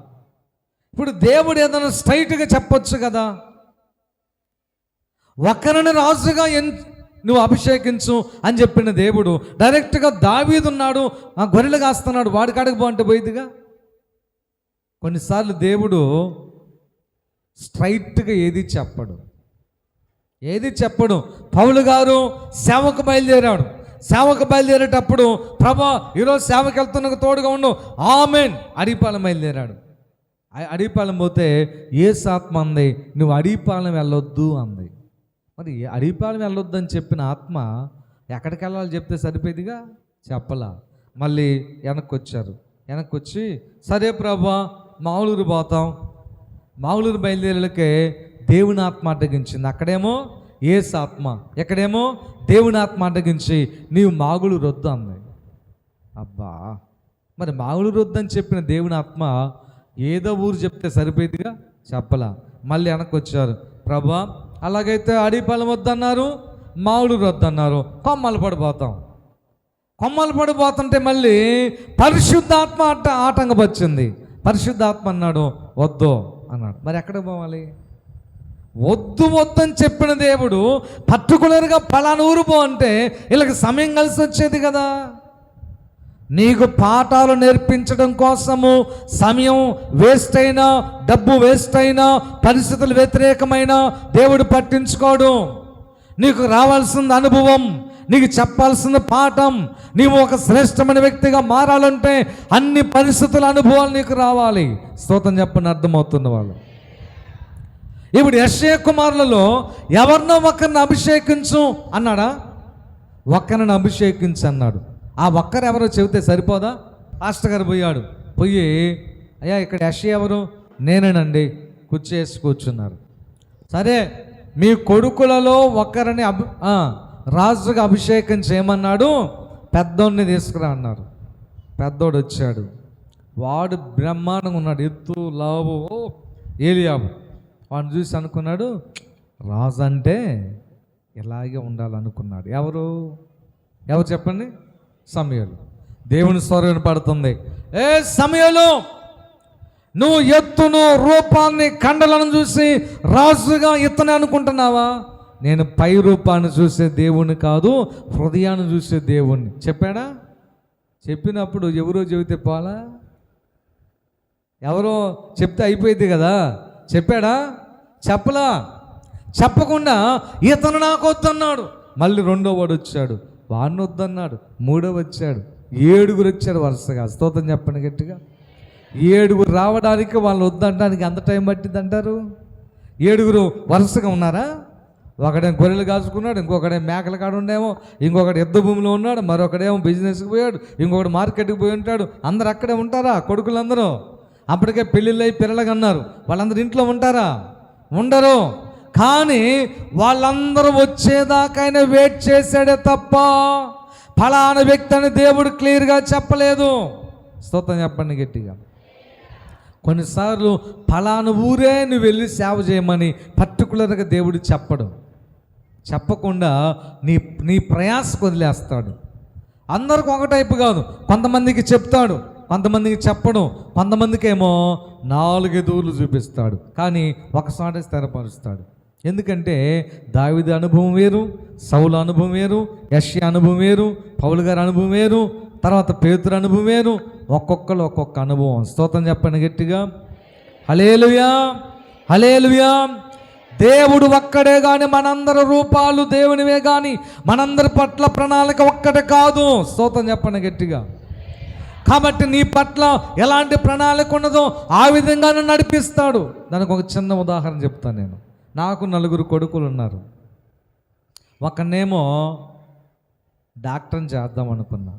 ఇప్పుడు దేవుడు ఏదైనా స్ట్రైట్గా చెప్పొచ్చు కదా, ఒక్కరిని రాజుగా నువ్వు అభిషేకించు అని చెప్పిన దేవుడు డైరెక్ట్గా దావీదు ఉన్నాడు, ఆ గొర్రెలు కాస్తున్నాడు, వాడి కాడికి బాగుంటే పోయిదిగా. కొన్నిసార్లు దేవుడు స్ట్రైట్గా ఏది చెప్పడు. పౌలు గారు సేవకు బయలుదేరాడు. సేవకు బయలుదేరేటప్పుడు, ప్రభా ఈరోజు సేవకి వెళ్తున్న తోడుగా ఉండు, ఆమెన్. అడిపాలెం బయలుదేరాడు. అడిపాలెం పోతే యేసు ఆత్మ అంది, నువ్వు అడిపాలెం వెళ్ళొద్దు అంది. మరి అడిపాలెం వెళ్ళొద్దు అని చెప్పిన ఆత్మ ఎక్కడికి వెళ్ళాలి చెప్తే సరిపోయేదిగా, చెప్పలా. మళ్ళీ వెనక్కి వచ్చి సరే ప్రభా మావులూరు పోతాం. మావులూరు బయలుదేరలకే దేవుని ఆత్మ అడ్డగించింది. అక్కడేమో యేసు ఆత్మ, ఎక్కడేమో దేవుని ఆత్మ అడ్డగించి నీవు మాగులూరు వద్దు అంది. అబ్బా, మరి మాగులూరు వద్దు అని చెప్పిన దేవుని ఆత్మ ఏదో ఊరు చెప్తే సరిపోయేదిగా, చెప్పలా. మళ్ళీ వెనక్కి వచ్చారు, ప్రభా అలాగైతే అడిపాలెం వద్దన్నారు, మావులూరు వద్దన్నారు, కొమ్మలు పడిపోతుంటే మళ్ళీ పరిశుద్ధాత్మ ఆటంకపరిచింది. పరిశుద్ధాత్మ అన్నాడు వద్దు అన్నాడు. మరి ఎక్కడికి పోవాలి? వద్దు అని చెప్పిన దేవుడు పర్టికులర్గా పలానా ఊరు పో అంటే వీళ్ళకి సమయం కలిసి వచ్చేది కదా. నీకు పాఠాలు నేర్పించడం కోసము సమయం వేస్ట్ అయినా, డబ్బు వేస్ట్ అయినా, పరిస్థితులు వ్యతిరేకమైన దేవుడు పట్టించుకోడు. నీకు రావాల్సిన అనుభవం, నీకు చెప్పాల్సిన పాఠం, నీవు ఒక శ్రేష్టమైన వ్యక్తిగా మారాలంటే అన్ని పరిస్థితుల అనుభవాలు నీకు రావాలి. స్తోత్రం చెప్పని అర్థమవుతున్న వాళ్ళు. ఇప్పుడు యెషయా కుమారులలో ఎవరినో ఒకరిని అభిషేకించు అన్నాడా? ఒక్కరిని అభిషేకించు అన్నాడు. ఆ ఒక్కరు ఎవరో చెబితే సరిపోదా? పాస్టర్ గారు పోయి అయ్యా ఇక్కడ యెషయా ఎవరు? నేనేనండి. కూర్చున్నారు. సరే మీ కొడుకులలో ఒకరిని రాజుగా అభిషేకం చేయమన్నాడు, పెద్దోడిని తీసుకురా అన్నారు. పెద్దోడు వచ్చాడు. వాడు బ్రహ్మాండంగా ఉన్నాడు, ఎత్తు లావు ఏలియాబు. వాడిని చూసి అనుకున్నాడు, రాజు అంటే ఇలాగే ఉండాలనుకున్నాడు. ఎవరు చెప్పండి? సమూయేలు. దేవుని స్వరం పడుతుంది, ఏ సమూయేలు, నువ్వు ఎత్తును, రూపాన్ని, కండలను చూసి రాజుగా ఇతనే అనుకుంటున్నావా? నేను పై రూపాన్ని చూసే దేవుణ్ణి కాదు, హృదయాన్ని చూసే దేవుణ్ణి. చెప్పాడా? చెప్పినప్పుడు ఎవరో చెబితే పోలా, ఎవరో చెప్తే అయిపోయింది కదా. చెప్పాడా? చెప్పలా. చెప్పకుండా ఇతను నాకు వద్దన్నాడు. మళ్ళీ రెండో వాడు వచ్చాడు, వాడిని వద్దన్నాడు. మూడో వచ్చాడు, 7 వచ్చాడు వరుసగా. స్తోత్రం చెప్పండి గట్టిగా. 7 రావడానికి, వాళ్ళు వద్దంటానికి అంత టైం పట్టింది అంటారు? 7 వరుసగా ఉన్నారా? ఒకడేమో గొర్రెలు కాచుకున్నాడు, ఇంకొకడేమో మేకల కాడ ఉండేమో, ఇంకొకటి యుద్ధ భూమిలో ఉన్నాడు, మరొకడేమో బిజినెస్కి పోయాడు, ఇంకొకటి మార్కెట్కి పోయి ఉంటాడు. అందరు అక్కడే ఉంటారా? కొడుకులందరూ అప్పటికే పెళ్ళిళ్ళు అయి పిల్లలుగా అన్నారు. వాళ్ళందరూ ఇంట్లో ఉంటారా? ఉండరు. కానీ వాళ్ళందరూ వచ్చేదాకా ఆయన వెయిట్ చేశాడే తప్ప ఫలానా వ్యక్తి అని దేవుడు క్లియర్గా చెప్పలేదు. స్తోత్రం చెప్పండి గట్టిగా. కొన్నిసార్లు ఫలానా ఊరే నువ్వు వెళ్ళి సేవ చేయమని పర్టికులర్గా దేవుడు చెప్పడు. చెప్పకుండా నీ ప్రయాసకు వదిలేస్తాడు. అందరికి ఒక టైపు కాదు, కొంతమందికి చెప్తాడు, కొంతమందికి చెప్పడం, కొంతమందికి ఏమో 4 దూర్లు చూపిస్తాడు, కానీ ఒకసారి స్థిరపరుస్తాడు. ఎందుకంటే దావీదు అనుభవం వేరు, సౌలు అనుభవం వేరు, యెషయా అనుభవం వేరు, పౌలు గారి అనుభవం వేరు, తర్వాత పేతురు అనుభవం వేరు. ఒక్కొక్కరు ఒక్కొక్క అనుభవం. స్తోత్రం చెప్పండి గట్టిగా. హల్లెలూయా, హల్లెలూయా. దేవుడు ఒక్కడే కానీ మనందరి రూపాలు దేవునివే కానీ మనందరి పట్ల ప్రణాళిక ఒక్కటే కాదు. స్తోత్రం చెప్పండి గట్టిగా. కాబట్టి నీ పట్ల ఎలాంటి ప్రణాళిక ఉన్నదో ఆ విధంగానే నడిపిస్తాడు. దానికి ఒక చిన్న ఉదాహరణ చెప్తాను నేను. నాకు 4 కొడుకులు ఉన్నారు. ఒకనేమో డాక్టర్ని చేద్దాం అనుకున్నా,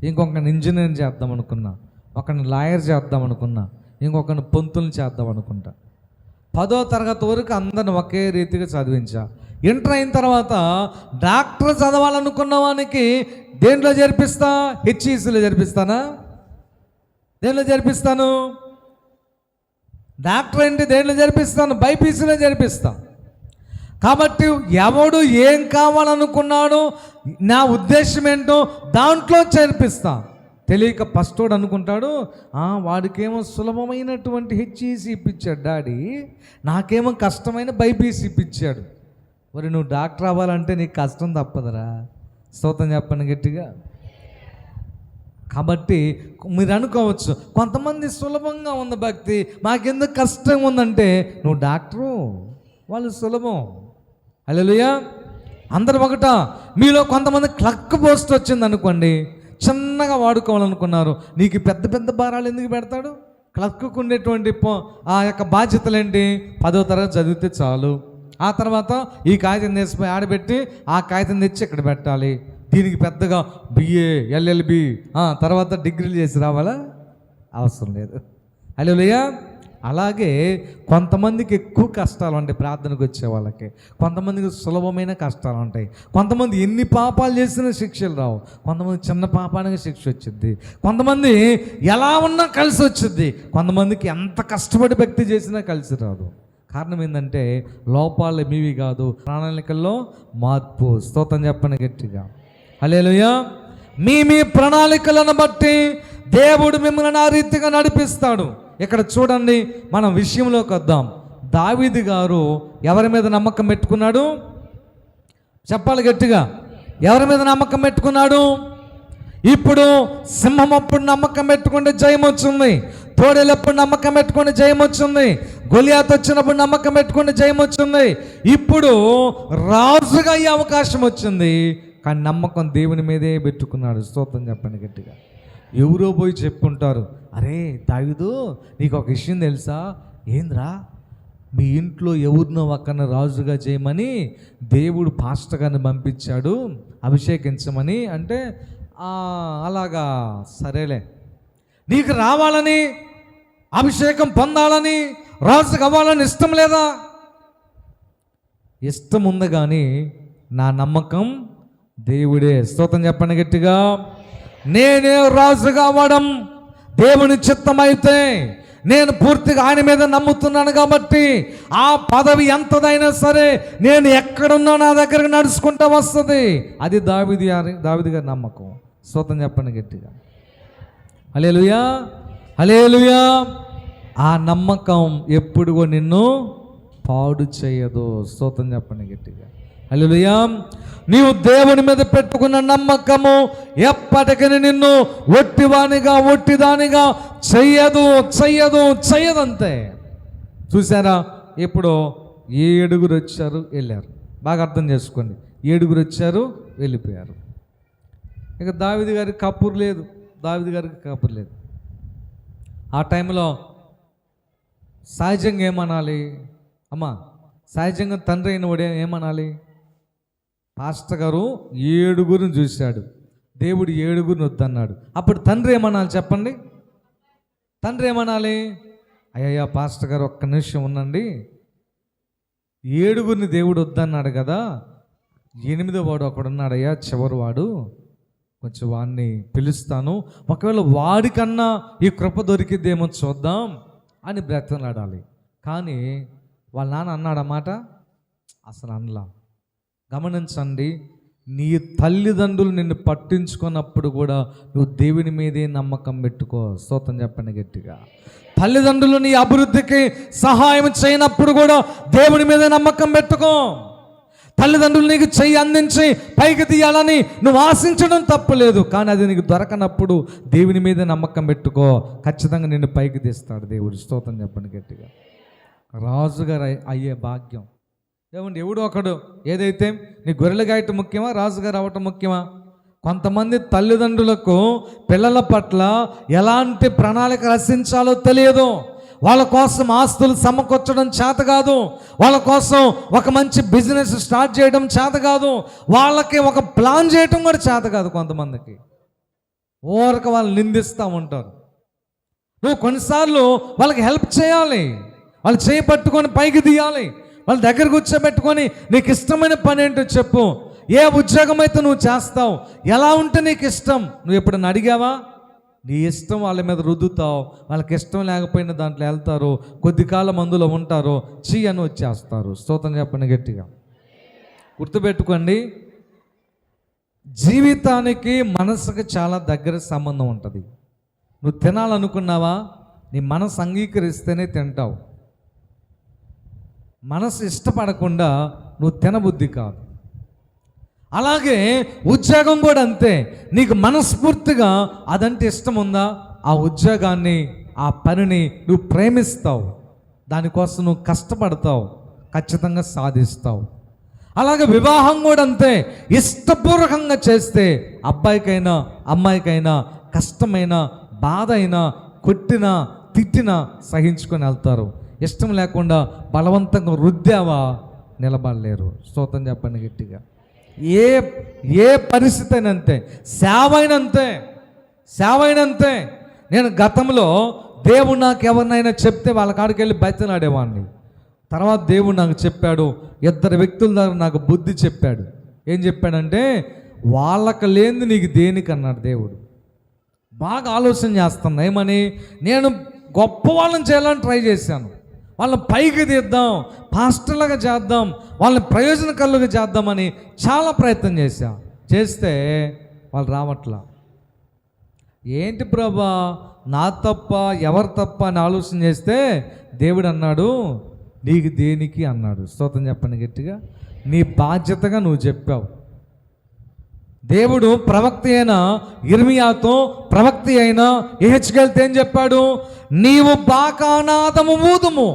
ఇంకొకరిని ఇంజనీర్ చేద్దాం అనుకున్నా, ఒకరిని లాయర్ చేద్దాం అనుకున్నా, ఇంకొకరిని పొంతులు చేద్దాం అనుకుంటా. 10వ తరగతి వరకు అందరిని ఒకే రీతిగా చదివించా. ఇంటర్ అయిన తర్వాత డాక్టర్ చదవాలనుకున్న వానికి దేంట్లో చేర్పిస్తా? హెచ్ఈసీలో చేర్పిస్తానా? దేంట్లో చేర్పిస్తాను? డాక్టర్ ఏంటి దేంట్లో చేర్పిస్తాను? బైపీసీలో చేర్పిస్తా. కాబట్టి ఎవడు ఏం కావాలనుకున్నాడో, నా ఉద్దేశం ఏంటో దాంట్లో చేర్పిస్తా. తెలియక ఫస్టోడు అనుకుంటాడు, వాడికేమో సులభమైనటువంటి హెచ్ఈసీ ఇప్పించాడు డాడీ, నాకేమో కష్టమైన బైపీసీ ఇప్పించాడు. మరి నువ్వు డాక్టర్ అవ్వాలంటే నీకు కష్టం తప్పదురా. స్తోత్రం చెప్పండి గట్టిగా. కాబట్టి మీరు అనుకోవచ్చు, కొంతమంది సులభంగా ఉంది భక్తి, మాకెందుకు కష్టంగా ఉందంటే, నువ్వు డాక్టరు, వాళ్ళు సులభం. హల్లెలూయా. అందరు ఒకట. మీలో కొంతమంది క్లర్క్ పోస్ట్ వచ్చింది అనుకోండి, చిన్నగా వాడుకోవాలనుకున్నారు, నీకు పెద్ద పెద్ద భారాలు ఎందుకు పెడతాడు? క్లర్క్కు ఉండేటువంటి ఆ యొక్క బాధ్యతలు ఏంటి? 10వ తరగతి చదివితే చాలు, ఆ తర్వాత ఈ కాగితం తీసిపోయి ఆడబెట్టి ఆ కాగితం తెచ్చి ఇక్కడ పెట్టాలి. దీనికి పెద్దగా బిఏ, ఎల్ఎల్బి, తర్వాత డిగ్రీలు చేసి రావాలా? అవసరం లేదు. హల్లెలూయా. అలాగే కొంతమందికి ఎక్కువ కష్టాలు ఉంటాయి ప్రార్థనకు వచ్చే వాళ్ళకి, కొంతమందికి సులభమైన కష్టాలు ఉంటాయి. కొంతమంది ఎన్ని పాపాలు చేసినా శిక్షలు రావు, కొంతమంది చిన్న పాపానికి శిక్ష వచ్చింది, కొంతమంది ఎలా ఉన్నా కలిసి వచ్చింది, కొంతమందికి ఎంత కష్టపడి భక్తి చేసినా కలిసి రాదు. కారణం ఏంటంటే లోపాలు మీవి కాదు, ప్రణాళికల్లో మార్పు. స్తోత్రం చెప్పండి గట్టిగా. హల్లెలూయా. మీ ప్రణాళికలను బట్టి దేవుడు మిమ్మల్ని ఆ రీతిగా నడిపిస్తాడు. ఇక్కడ చూడండి, మనం విషయంలోకి వద్దాం. దావీదు గారు ఎవరి మీద నమ్మకం పెట్టుకున్నాడు? చెప్పాలి గట్టిగా. ఎవరి మీద నమ్మకం పెట్టుకున్నాడు? ఇప్పుడు సింహం అప్పుడు నమ్మకం పెట్టుకుంటే జయం వచ్చింది, తోడేలప్పుడు నమ్మకం పెట్టుకుంటే జయం వచ్చింది, గొలియాత్ వచ్చినప్పుడు నమ్మకం పెట్టుకుంటే జయం వచ్చింది. ఇప్పుడు రాజుగా అయ్యే అవకాశం వచ్చింది, కానీ నమ్మకం దేవుని మీదే పెట్టుకున్నాడు. స్తోత్రం చెప్పండి గట్టిగా. ఎవరో పోయి చెప్పుకుంటారు, అరే దావీదు నీకు ఒక విషయం తెలుసా? ఏంద్రా? మీ ఇంట్లో ఎవరినో ఒక్కరిని రాజుగా చేయమని దేవుడు పాస్టర్ గారిని పంపించాడు అభిషేకించమని అంటే, అలాగా సరేలే, నీకు రావాలని, అభిషేకం పొందాలని, రాజు అవ్వాలని ఇష్టం లేదా? ఇష్టం ఉంది, కానీ నా నమ్మకం దేవుడే. స్తోత్రం చెప్పండి గట్టిగా. నేనే రాజుగా అవ్వడం దేవుని చిత్తమైతే, నేను పూర్తిగా ఆయన మీద నమ్ముతున్నాను కాబట్టి ఆ పదవి ఎంతదైనా సరే నేను ఎక్కడున్నా నా దగ్గరకు నడుచుకుంటూ వస్తుంది. అది దావీదు గారి నమ్మకం. స్తోత్రం చెప్పండి గట్టిగా. హల్లెలూయా, హల్లెలూయా. ఆ నమ్మకం ఎప్పుడు నిన్ను పాడు చేయదు. స్తోత్రం చెప్పండి గట్టిగా. హల్లెలూయా. నీవు దేవుని మీద పెట్టుకున్న నమ్మకము ఎప్పటికీ నిన్ను ఒట్టిదానిగా చెయ్యదంతే. చూసారా, ఇప్పుడు 7 వచ్చారు, వెళ్ళారు. బాగా అర్థం చేసుకోండి. 7 వచ్చారు, వెళ్ళిపోయారు. ఇక దావీదు గారికి కబురు లేదు. ఆ టైంలో సహజంగా ఏమనాలి అమ్మా? సహజంగా తండ్రి అయిన వాడు ఏమనాలి? పాస్టర్ గారు 7 చూశాడు, దేవుడు 7 వద్దన్నాడు. అప్పుడు తండ్రి ఏమనాలి చెప్పండి? తండ్రి ఏమనాలి? అయ్యా పాస్టర్ గారు ఒక్క నిమిషం ఉండండి, 7 దేవుడు వద్దన్నాడు కదా, 8వ వాడు ఒకడున్నాడయ్యా, చివరి వాడు, కొంచెం వాడిని పిలుస్తాను, ఒకవేళ వాడికన్నా ఈ కృప దొరికిద్దేమో చూద్దాం అని బ్రతలాడాలి. కానీ వాళ్ళ నాన్న అన్నాడన్నమాట? అసలు అనలా. గమనించండి, నీ తల్లిదండ్రులు నిన్ను పట్టించుకున్నప్పుడు కూడా నువ్వు దేవుని మీదే నమ్మకం పెట్టుకో. స్తోత్రం చెప్పండి గట్టిగా. తల్లిదండ్రులు నీ అభివృద్ధికి సహాయం చేయనప్పుడు కూడా దేవుని మీద నమ్మకం పెట్టుకో. తల్లిదండ్రులు నీకు చెయ్యి అందించి పైకి తీయాలని నువ్వు ఆశించడం తప్పులేదు, కానీ అది నీకు దొరకనప్పుడు దేవుని మీద నమ్మకం పెట్టుకో. ఖచ్చితంగా నిన్ను పైకి తీస్తాడు దేవుడు. స్తోత్రం చెప్పండి గట్టిగా. రాజుగారు అయ్యే భాగ్యం ఏమండి? ఎవడో ఒకడు ఏదైతే నీ గొర్రెలు గాయటం ముఖ్యమా, రాజుగారు అవ్వటం ముఖ్యమా? కొంతమంది తల్లిదండ్రులకు పిల్లల పట్ల ఎలాంటి ప్రణాళిక రచించాలో తెలియదు. వాళ్ళ కోసం ఆస్తులు సమకూర్చడం చేత కాదు, వాళ్ళ కోసం ఒక మంచి బిజినెస్ స్టార్ట్ చేయడం చేత కాదు, వాళ్ళకి ఒక ప్లాన్ చేయటం కూడా చేత కాదు. కొంతమందికి ఓరక వాళ్ళు నిందిస్తూ ఉంటారు. నువ్వు కొన్నిసార్లు వాళ్ళకి హెల్ప్ చేయాలి, వాళ్ళు చేయి పట్టుకొని పైకి తీయాలి, వాళ్ళ దగ్గర కూర్చోబెట్టుకొని నీకు ఇష్టమైన పని ఏంటో చెప్పు, ఏ ఉద్యోగం అయితే నువ్వు చేస్తావు, ఎలా ఉంటే నీకు ఇష్టం, నువ్వు ఎప్పుడన్నా అడిగావా? నీ ఇష్టం వాళ్ళ మీద రుద్దుతావు, వాళ్ళకి ఇష్టం లేకపోయినా దాంట్లో వెళ్తారు, కొద్ది కాలం అందులో ఉంటారు, అని వచ్చేస్తారు. స్తోత్రం చెప్పండి గట్టిగా. గుర్తుపెట్టుకోండి, జీవితానికి మనసుకి చాలా దగ్గర సంబంధం ఉంటుంది. నువ్వు తినాలనుకున్నావా, నీ మనసు అంగీకరిస్తేనే తింటావు. మనసు ఇష్టపడకుండా నువ్వు తినబుద్ధి కాదు. అలాగే ఉద్యోగం కూడా అంతే. నీకు మనస్ఫూర్తిగా అదంటే ఇష్టం ఉందా, ఆ ఉద్యోగాన్ని, ఆ పనిని నువ్వు ప్రేమిస్తావు, దానికోసం నువ్వు కష్టపడతావు, ఖచ్చితంగా సాధిస్తావు. అలాగే వివాహం కూడా అంతే. ఇష్టపూర్వకంగా చేస్తే అబ్బాయికైనా అమ్మాయికైనా కష్టమైన బాధ అయినా కొట్టినా తిట్టినా సహించుకొని వెళ్తారు. ఇష్టం లేకుండా బలవంతంగా రుద్దావా నిలబడలేరు. స్తోత్రం చెప్పండి గట్టిగా. ఏ పరిస్థితి అయినంతే, సేవ అయినంతే. నేను గతంలో దేవుడు నాకు ఎవరినైనా చెప్తే వాళ్ళ కాడికి వెళ్ళి బయటలాడేవాడిని. తర్వాత దేవుడు నాకు చెప్పాడు, 2 వ్యక్తుల దగ్గర నాకు బుద్ధి చెప్పాడు. ఏం చెప్పాడంటే, వాళ్ళకి లేనిది నీకు దేనికన్నాడు దేవుడు. బాగా ఆలోచన చేస్తున్నా. ఏమని? నేను గొప్ప వాళ్ళని చేయాలని ట్రై చేశాను, వాళ్ళని పైకి తీద్దాం, పాస్టర్లుగా చేద్దాం, వాళ్ళని ప్రయోజనకరులుగా చేద్దామని చాలా ప్రయత్నం చేస్తే వాళ్ళు రావట్లా. ఏంటి ప్రభా, నా తప్ప, ఎవరు తప్ప అని ఆలోచన చేస్తే దేవుడు అన్నాడు, నీకు దేనికి అన్నాడు. స్తోత్రం చెప్పండి గట్టిగా. నీ బాధ్యతగా నువ్వు చెప్పావు. దేవుడు ప్రవక్త అయిన ఇర్మియాతో, ప్రవక్త అయిన యెహెజ్కేలుతో ఏం చెప్పాడు? నీవు బాకానాదము ఊదుము,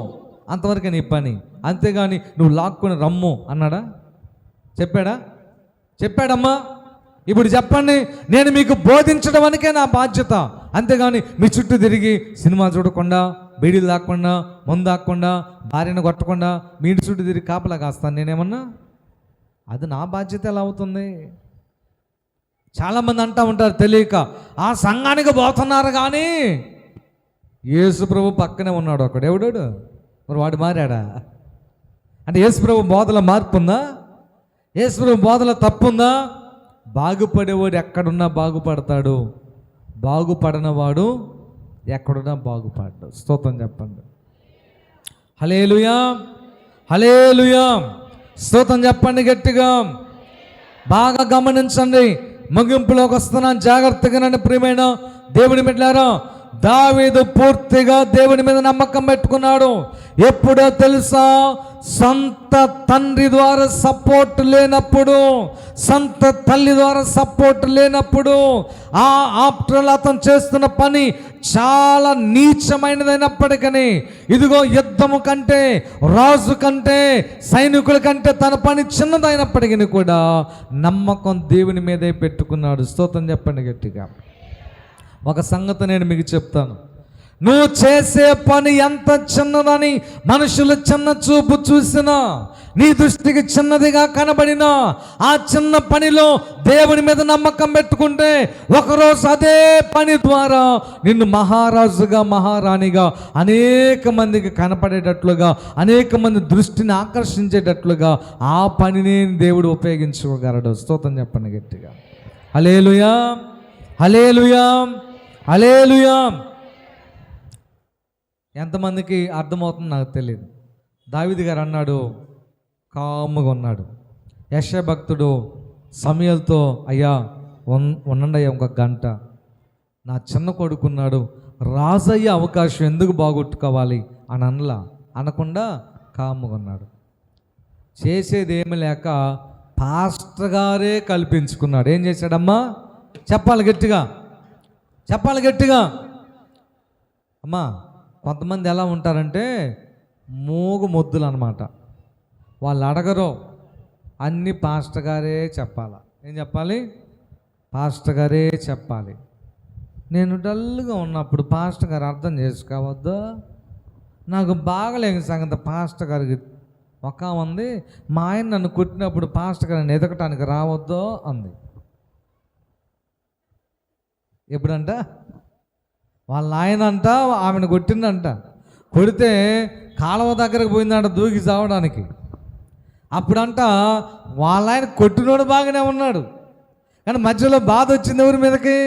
అంతవరకే నీ పని, అంతేగాని నువ్వు లాక్కుని రమ్ము అన్నాడా? చెప్పాడమ్మా? ఇప్పుడు చెప్పండి, నేను మీకు బోధించడం వరకే నా బాధ్యత, అంతేగాని మీ చుట్టూ తిరిగి సినిమా చూడకుండా, బీడీలు తాకుండా, మందు తాకుండా, భార్యను కొట్టకుండా మీ ఇంటి చుట్టూ తిరిగి కాపలా కాస్తాను నేనేమన్నా? అది నా బాధ్యత ఎలా అవుతుంది? చాలామంది అంటూ ఉంటారు తెలియక, ఆ సంఘానికి పోతున్నారు కానీ యేసు ప్రభు పక్కనే ఉన్నాడు ఒకడు. ఎవడాడు మరి? వాడు మారాడా? అంటే యేసు ప్రభు బోధల మార్పు ఉందా? యేసు ప్రభు బోధల తప్పుందా? బాగుపడేవాడు ఎక్కడున్నా బాగుపడతాడు, బాగుపడనవాడు ఎక్కడున్నా బాగుపడ్డు. స్తోత్రం చెప్పండి. హల్లెలూయా, హల్లెలూయా. స్తోత్రం చెప్పండి గట్టిగా. బాగా గమనించండి, ముగింపులోకి వస్తున్నాను, జాగ్రత్తగా నన్ను ప్రియమైన దేవుని బిడ్డలారా. దావీదు పూర్తిగా దేవుని మీద నమ్మకం పెట్టుకున్నాడు. ఎప్పుడో తెలుసా? సొంత తండ్రి ద్వారా సపోర్ట్ లేనప్పుడు, సొంత తల్లి ద్వారా సపోర్ట్ లేనప్పుడు, ఆఫ్టర్ అతను చేస్తున్న పని చాలా నీచమైనదైనప్పటికీ, ఇదిగో యుద్ధము కంటే, రాజు కంటే, సైనికుల కంటే తన పని చిన్నదైనప్పటికీ కూడా నమ్మకం దేవుని మీదే పెట్టుకున్నాడు. స్తోత్రం చెప్పండి గట్టిగా. ఒక సంగతి నేను మీకు చెప్తాను, నువ్వు చేసే పని ఎంత చిన్నదని మనుషులు చిన్న చూపు చూసినా, నీ దృష్టికి చిన్నదిగా కనబడినా, ఆ చిన్న పనిలో దేవుని మీద నమ్మకం పెట్టుకుంటే ఒకరోజు అదే పని ద్వారా నిన్ను మహారాజుగా, మహారాణిగా అనేక మందికి కనపడేటట్లుగా, అనేక మంది దృష్టిని ఆకర్షించేటట్లుగా ఆ పనిని దేవుడు ఉపయోగించుకోగలడు. స్తోత్రం చెప్పండి గట్టిగా. హల్లెలూయా, హల్లెలూయా, హల్లెలూయా. ఎంతమందికి అర్థమవుతుందో నాకు తెలియదు. దావీదు గారు అన్నాడు, కాముగా ఉన్నాడు. యెషయా భక్తుడు సమూయేలుతో, అయ్యా ఉండండి అయ్యా ఒక గంట, నా చిన్న కొడుకున్నాడు, రాజయ్యే అవకాశం ఎందుకు బాగొట్టుకోవాలి అని అనకుండా కాముగా ఉన్నాడు. చేసేది ఏమి లేక పాస్టర్ గారే కల్పించుకున్నాడు. ఏం చేశాడమ్మా? చెప్పాలి గట్టిగా, చెప్పాలి గట్టిగా. అమ్మా, కొంతమంది ఎలా ఉంటారంటే మూగు మొద్దులు అన్నమాట. వాళ్ళు అడగరు, అన్నీ పాస్టర్ గారే చెప్పాలా. ఏం చెప్పాలి? పాస్టర్ గారే చెప్పాలి. నేను డల్గా ఉన్నప్పుడు పాస్టర్ గారు అర్థం చేసుకోవద్దు, నాకు బాగలేని సంగతి పాస్టర్ గారికి ఒక ఉంది, మా ఆయన నన్ను కొట్టినప్పుడు పాస్టర్ గారిని ఎదగటానికి రావద్దు అంది. ఎప్పుడంట? వాళ్ళ ఆయన అంట ఆమెను కొట్టిందంట. కొడితే కాలువ దగ్గరకు పోయిందంట దూకి చావడానికి. అప్పుడంట వాళ్ళ ఆయన కొట్టినోడు బాగానే ఉన్నాడు, కానీ మధ్యలో బాధ వచ్చింది ఎవరి మీదకి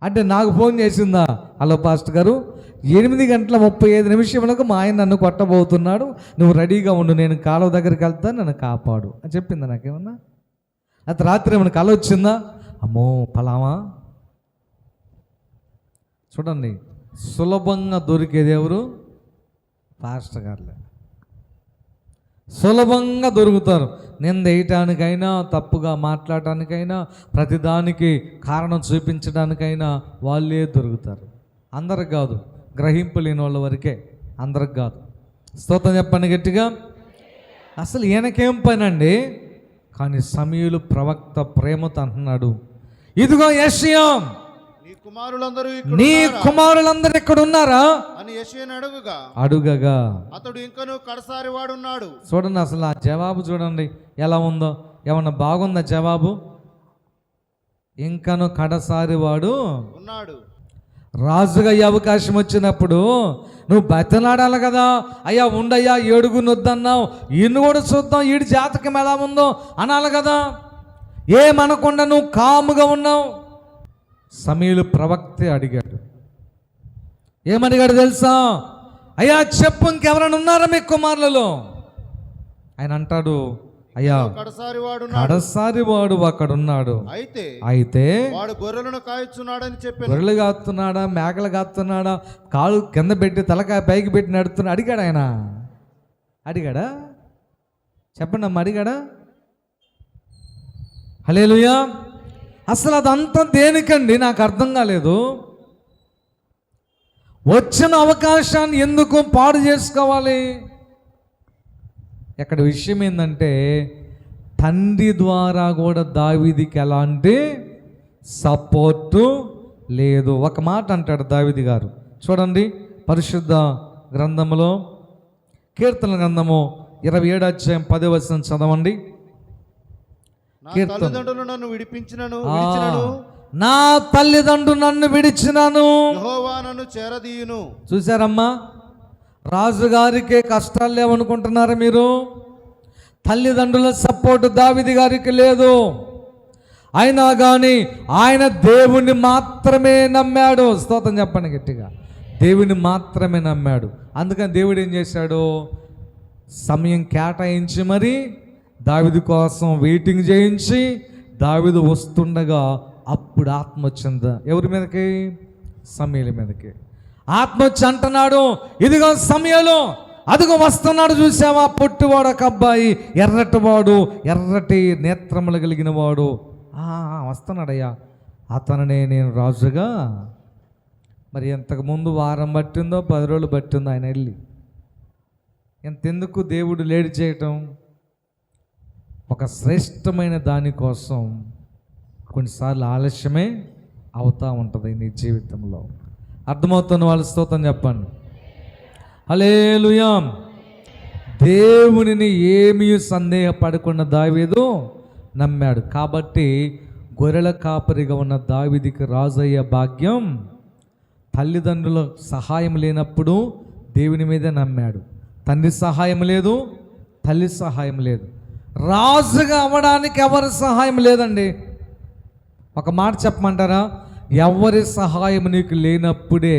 అంటే నాకు ఫోన్ చేసిందా, హలో పాస్టర్ గారు 8:35 మా ఆయన నన్ను కొట్టబోతున్నాడు, నువ్వు రెడీగా ఉండు, నేను కాలువ దగ్గరికి వెళ్తాను, నన్ను కాపాడు అని చెప్పిందా నాకేమన్నా? అది రాత్రి ఏమైనా కళ వచ్చిందా? అమ్మో పలామా. చూడండి, సులభంగా దొరికేది ఎవరు? పాస్టర్ గారులే. సులభంగా దొరుకుతారు. నింద వేయటానికైనా, తప్పుగా మాట్లాడటానికైనా, ప్రతిదానికి కారణం చూపించడానికైనా వాళ్ళే దొరుకుతారు. అందరికి కాదు, గ్రహింపు లేని వాళ్ళ వరకే, అందరికి కాదు. స్తోత్రం చెప్పండి గట్టిగా. అసలు ఈయనకేం పని అండి? కానీ సమూయేలు ప్రవక్త ప్రేమతో అంటున్నాడు, ఇదిగో యెషయా, నీ కుమారులందరూ ఇక్కడ ఉన్నారా అని యెషయాను అడుగగా అతడు ఇంకను కడసారి వాడున్నాడు. చూడండి, అసలు ఆ జవాబు చూడండి ఎలా ఉందో. ఏమన్నా బాగుందా జవాబు? ఇంకను కడసారి వాడు ఉన్నాడు. రాజుగా ఈ అవకాశం వచ్చినప్పుడు నువ్వు బతిలాడాలి కదా, అయ్యా ఉండయ్యా, ఏడుగునొద్దన్నావు, ఈయన కూడా చూద్దాం, ఈడి జాతకం ఎలా ఉందో అనాలి కదా. ఏమనకుండా నువ్వు కాముగా ఉన్నావు. సమూయేలు ప్రవక్తే అడిగాడు. ఏమడిగాడు తెలుసా? అయ్యా చెప్పు, ఇంకెవరైనా ఉన్నారా మీ కుమారులలో? ఆయన అంటాడు, అయ్యా కడసారి వాడు అక్కడున్నాడు. అయితే వాడు గొర్రెలను కాయచున్నాడని చెప్పి, గొర్రెలు కాస్తున్నాడా, మేకలు కాస్తున్నాడా, కాలు కింద పెట్టి తలకాయ పైకి పెట్టి నడుతున్నా అడిగాడు. ఆయన అడిగాడా? చెప్పండి అమ్మ, అడిగాడా? హల్లెలూయా. అసలు అదంతా దేనికండి? నాకు అర్థం కాలేదు. వచ్చిన అవకాశాన్ని ఎందుకు పాడు చేసుకోవాలి? ఇక్కడ విషయం ఏంటంటే, తండ్రి ద్వారా కూడా దావీదుకి ఎలాంటి సపోర్టు లేదు. ఒక మాట అంటాడు దావీదు గారు, చూడండి పరిశుద్ధ గ్రంథములో, కీర్తన గ్రంథము 27 అధ్యాయం 10వ వచనం చదవండి. తల్లిదండ్రులు నన్ను విడిపించినను, నా తల్లిదండ్రులు నన్ను విడిచినను, యెహోవా నన్ను చేరదీయును. చూసారమ్మా, రాజుగారికే కష్టాలు లేవనుకుంటున్నారా మీరు? తల్లిదండ్రుల సపోర్ట్ దావీదు గారికి లేదు. అయినా కానీ ఆయన దేవుణ్ణి మాత్రమే నమ్మాడు. స్తోత్రం చెప్పండి గట్టిగా. దేవుని మాత్రమే నమ్మాడు. అందుకని దేవుడు ఏం చేశాడు, సమయం కేటాయించి మరి దావీదు కోసం వెయిటింగ్ చేయించి దావీదు వస్తుండగా అప్పుడు ఆత్మ వచ్చింది ఎవరి మీదకి, సమూయేలు మీదకి. ఆత్మ వచ్చి అంటున్నాడు, ఇదిగో సమూయేలు, అదిగో వస్తున్నాడు, చూసావా, పొట్టివాడు ఒక అబ్బాయి, ఎర్రటివాడు, ఎర్రటి నేత్రములు కలిగిన వాడు, వస్తున్నాడయ్యా, అతననే నేను రాజుగా. మరి ఇంతకుముందు వారం పట్టిందో 10 రోజులు పట్టిందో ఆయన వెళ్ళి. ఎంతెందుకు దేవుడు లేట్ చేయటం? ఒక శ్రేష్టమైన దానికోసం కొన్నిసార్లు ఆలస్యమే అవుతూ ఉంటుంది నీ జీవితంలో. అర్థమవుతున్న వాళ్ళ స్తోత్రం చెప్పండి. హల్లెలూయా. దేవునిని ఏమీ సందేహపడకుండా దావీదు నమ్మాడు. కాబట్టి గొర్రెల కాపరిగా ఉన్న దావీదుకి రాజయ్య భాగ్యం. తల్లిదండ్రుల సహాయం లేనప్పుడు దేవుని మీదే నమ్మాడు. తండ్రి సహాయం లేదు, తల్లి సహాయం లేదు. రాజుగా అవ్వడానికి ఎవరి సహాయం లేదండి. ఒక మాట చెప్పమంటారా, ఎవరి సహాయం నీకు లేనప్పుడే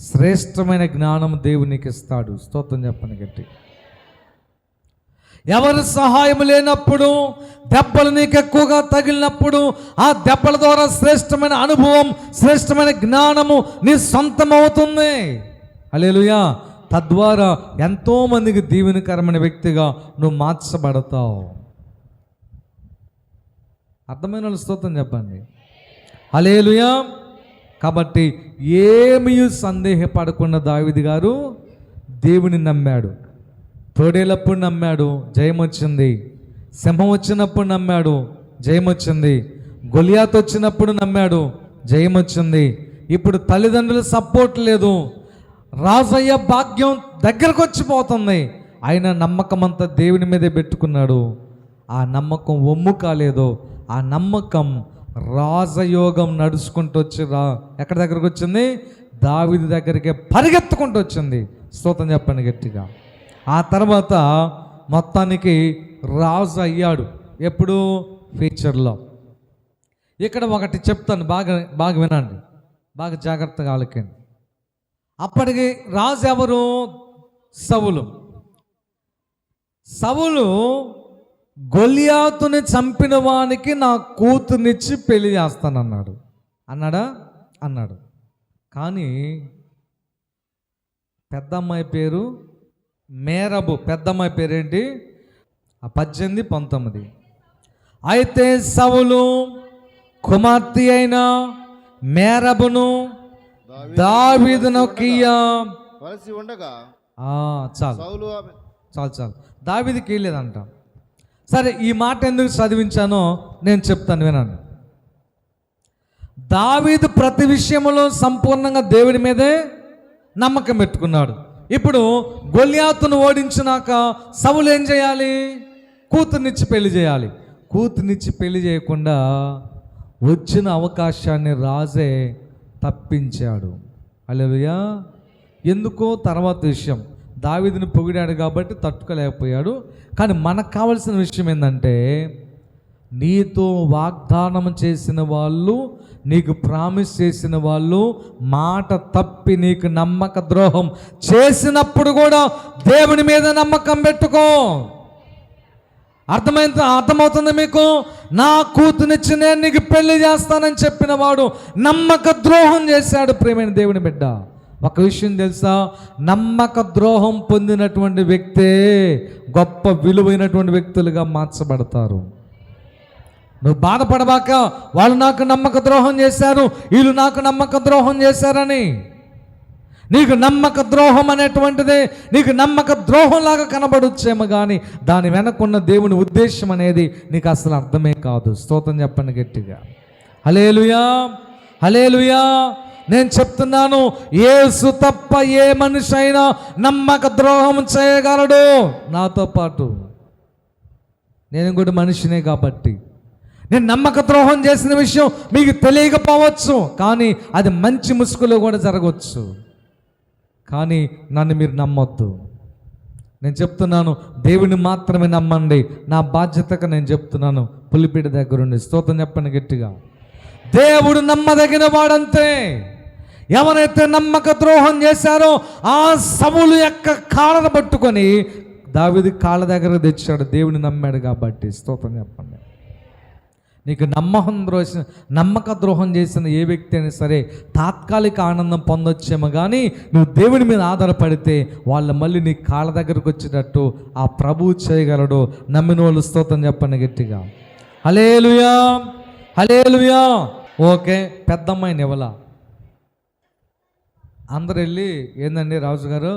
శ్రేష్టమైన జ్ఞానం దేవునికి ఇస్తాడు. స్తోత్రం చెప్పండి గట్టి. ఎవరి సహాయం లేనప్పుడు, దెబ్బలు నీకు ఎక్కువగా తగిలినప్పుడు, ఆ దెబ్బల ద్వారా శ్రేష్టమైన అనుభవం, శ్రేష్టమైన జ్ఞానము నీ సొంతం అవుతుంది. హల్లెలూయా. తద్వారా ఎంతోమందికి దీవెనకరమైన వ్యక్తిగా నువ్వు మార్చబడతావు. అర్థమైన వాళ్ళు స్తోత్రం చెప్పండి. హల్లెలూయా. కాబట్టి ఏమీ సందేహపడకుండా దావీదు గారు దేవుని నమ్మాడు. తోడేలప్పుడు నమ్మాడు, జయం వచ్చింది. సింహం వచ్చినప్పుడు నమ్మాడు, జయం వచ్చింది. గొలియాత్ వచ్చినప్పుడు నమ్మాడు, జయం వచ్చింది. ఇప్పుడు తల్లిదండ్రుల సపోర్ట్ లేదు, రాజయ్య భాగ్యం దగ్గరకు వచ్చిపోతుంది. ఆయన నమ్మకం అంతా దేవుని మీదే పెట్టుకున్నాడు. ఆ నమ్మకం ఒమ్ము కాలేదు. ఆ నమ్మకం రాజయోగం నడుచుకుంటూ వచ్చి ఎక్కడి దగ్గరకు వచ్చింది, దావీదు దగ్గరికి పరిగెత్తుకుంటూ వచ్చింది. స్తోత్రం చెప్పండి గట్టిగా. ఆ తర్వాత మొత్తానికి రాజు అయ్యాడు. ఎప్పుడు, ఫ్యూచర్లో. ఇక్కడ ఒకటి చెప్తాను, బాగా వినండి, బాగా జాగ్రత్తగా ఆలకండి. అప్పటికి రాజు ఎవరు, సౌలు. సౌలు గొలియాతుని చంపిన వానికి నా కూతుర్నిచ్చి పెళ్లి చేస్తానన్నాడు. అన్నాడు. కానీ పెద్దమ్మాయి పేరు మేరబు. పెద్దమ్మాయి పేరేంటి, 18, 19. అయితే సౌలు కుమార్తె అయిన మేరబును దావీదునకియ్యా వలసి ఉండగా చాలు దావీదుకి ఇయ్యలేదంట. సరే, ఈ మాట ఎందుకు చదివించానో నేను చెప్తాను, వినండి. దావీదు ప్రతి విషయంలో సంపూర్ణంగా దేవుడి మీదే నమ్మకం పెట్టుకున్నాడు. ఇప్పుడు గొలియాతును ఓడించినాక సౌలు ఏం చేయాలి, కూతుర్నిచ్చి పెళ్లి చేయాలి. కూతుర్నిచ్చి పెళ్లి చేయకుండా వచ్చిన అవకాశాన్ని రాజే తప్పించాడు. హల్లెలూయా. ఎందుకో తర్వాత విషయం. దావీదుని పొగిడాడు కాబట్టి తట్టుకోలేకపోయాడు. కానీ మనకు కావాల్సిన విషయం ఏంటంటే, నీతో వాగ్దానం చేసిన వాళ్ళు, నీకు ప్రామిస్ చేసిన వాళ్ళు మాట తప్పి నీకు నమ్మక ద్రోహం చేసినప్పుడు కూడా దేవుని మీద నమ్మకం పెట్టుకో. అర్థమవుతుంది మీకు? నా కూతునిచ్చి నేను నీకు పెళ్లి చేస్తానని చెప్పిన వాడు నమ్మక ద్రోహం చేశాడు. ప్రియమైన దేవుని బిడ్డ, ఒక విషయం తెలుసా, నమ్మక ద్రోహం పొందినటువంటి వ్యక్తే గొప్ప విలువైనటువంటి వ్యక్తులుగా మార్చబడతారు. నువ్వు బాధపడబాక, వాళ్ళు నాకు నమ్మక ద్రోహం చేశారు, వీళ్ళు నాకు నమ్మక ద్రోహం చేశారని. నీకు నమ్మక ద్రోహం అనేటువంటిదే నీకు నమ్మక ద్రోహంలాగా కనబడొచ్చేమో, కానీ దాని వెనకున్న దేవుని ఉద్దేశం అనేది నీకు అసలు అర్థమే కాదు. స్తోత్రం చెప్పండి గట్టిగా. హల్లెలూయా, హల్లెలూయా. నేను చెప్తున్నాను, యేసు తప్ప ఏ మనిషి అయినా నమ్మక ద్రోహం చేయగలడు. నాతో పాటు నేను కూడా మనిషినే కాబట్టి నేను నమ్మక ద్రోహం చేసిన విషయం మీకు తెలియకపోవచ్చు, కానీ అది మంచి ముసుగులో కూడా జరగవచ్చు. కానీ నన్ను మీరు నమ్మొద్దు. నేను చెప్తున్నాను, దేవుని మాత్రమే నమ్మండి. నా బాధ్యతగా నేను చెప్తున్నాను. పులిపీట దగ్గరుండి స్తోత్రం చెప్పండి గట్టిగా. దేవుడు నమ్మదగిన వాడంతే. ఎవరైతే నమ్మక ద్రోహం చేశారో ఆ సౌలు యొక్క కాళ్ళను పట్టుకొని దావీదు కాళ్ళ దగ్గర తెచ్చాడు. దేవుని నమ్మాడు కాబట్టి స్తోత్రం చెప్పండి. నీకు నమ్మక ద్రోహం చేసిన ఏ వ్యక్తి అయినా సరే తాత్కాలిక ఆనందం పొందొచ్చేమో, కానీ నువ్వు దేవుని మీద ఆధారపడితే వాళ్ళు మళ్ళీ నీ కాళ్ళ దగ్గరకు వచ్చేటట్టు ఆ ప్రభువు చేయగలడు. నమ్మిన వాళ్ళు స్తోత్రం చెప్పండి గట్టిగా. హల్లెలూయా, హల్లెలూయా. ఓకే, పెద్దమ్మాయిని ఇవ్వాల. అందరు వెళ్ళి, ఏందండి రాజుగారు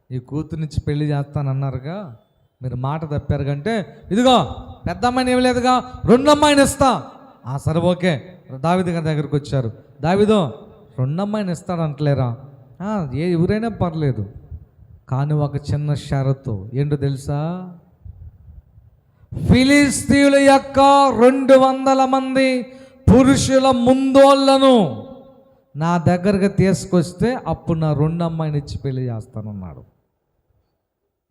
ఈ కూతురునిచ్చి పెళ్లి చేస్తానన్నారుగా, మీరు మాట తప్పారు కంటే ఇదిగో పెద్ద అమ్మాయిని ఇవ్వలేదుగా, రెండో అమ్మాయిని ఇస్తా. సరే ఓకే. దావీదు గారి దగ్గరికి వచ్చారు. దావీదు రెండో అమ్మాయిని ఇస్తాడంటలేరా? ఎవరైనా పర్లేదు, కానీ ఒక చిన్న షరతు ఏంటో తెలుసా? ఫిలిస్తీయుల యొక్క 200 మంది పురుషుల ముందోళ్లను నా దగ్గరకు తీసుకొస్తే అప్పుడు నా రెండో అమ్మాయిని ఇచ్చి పెళ్లి చేస్తానన్నాడు.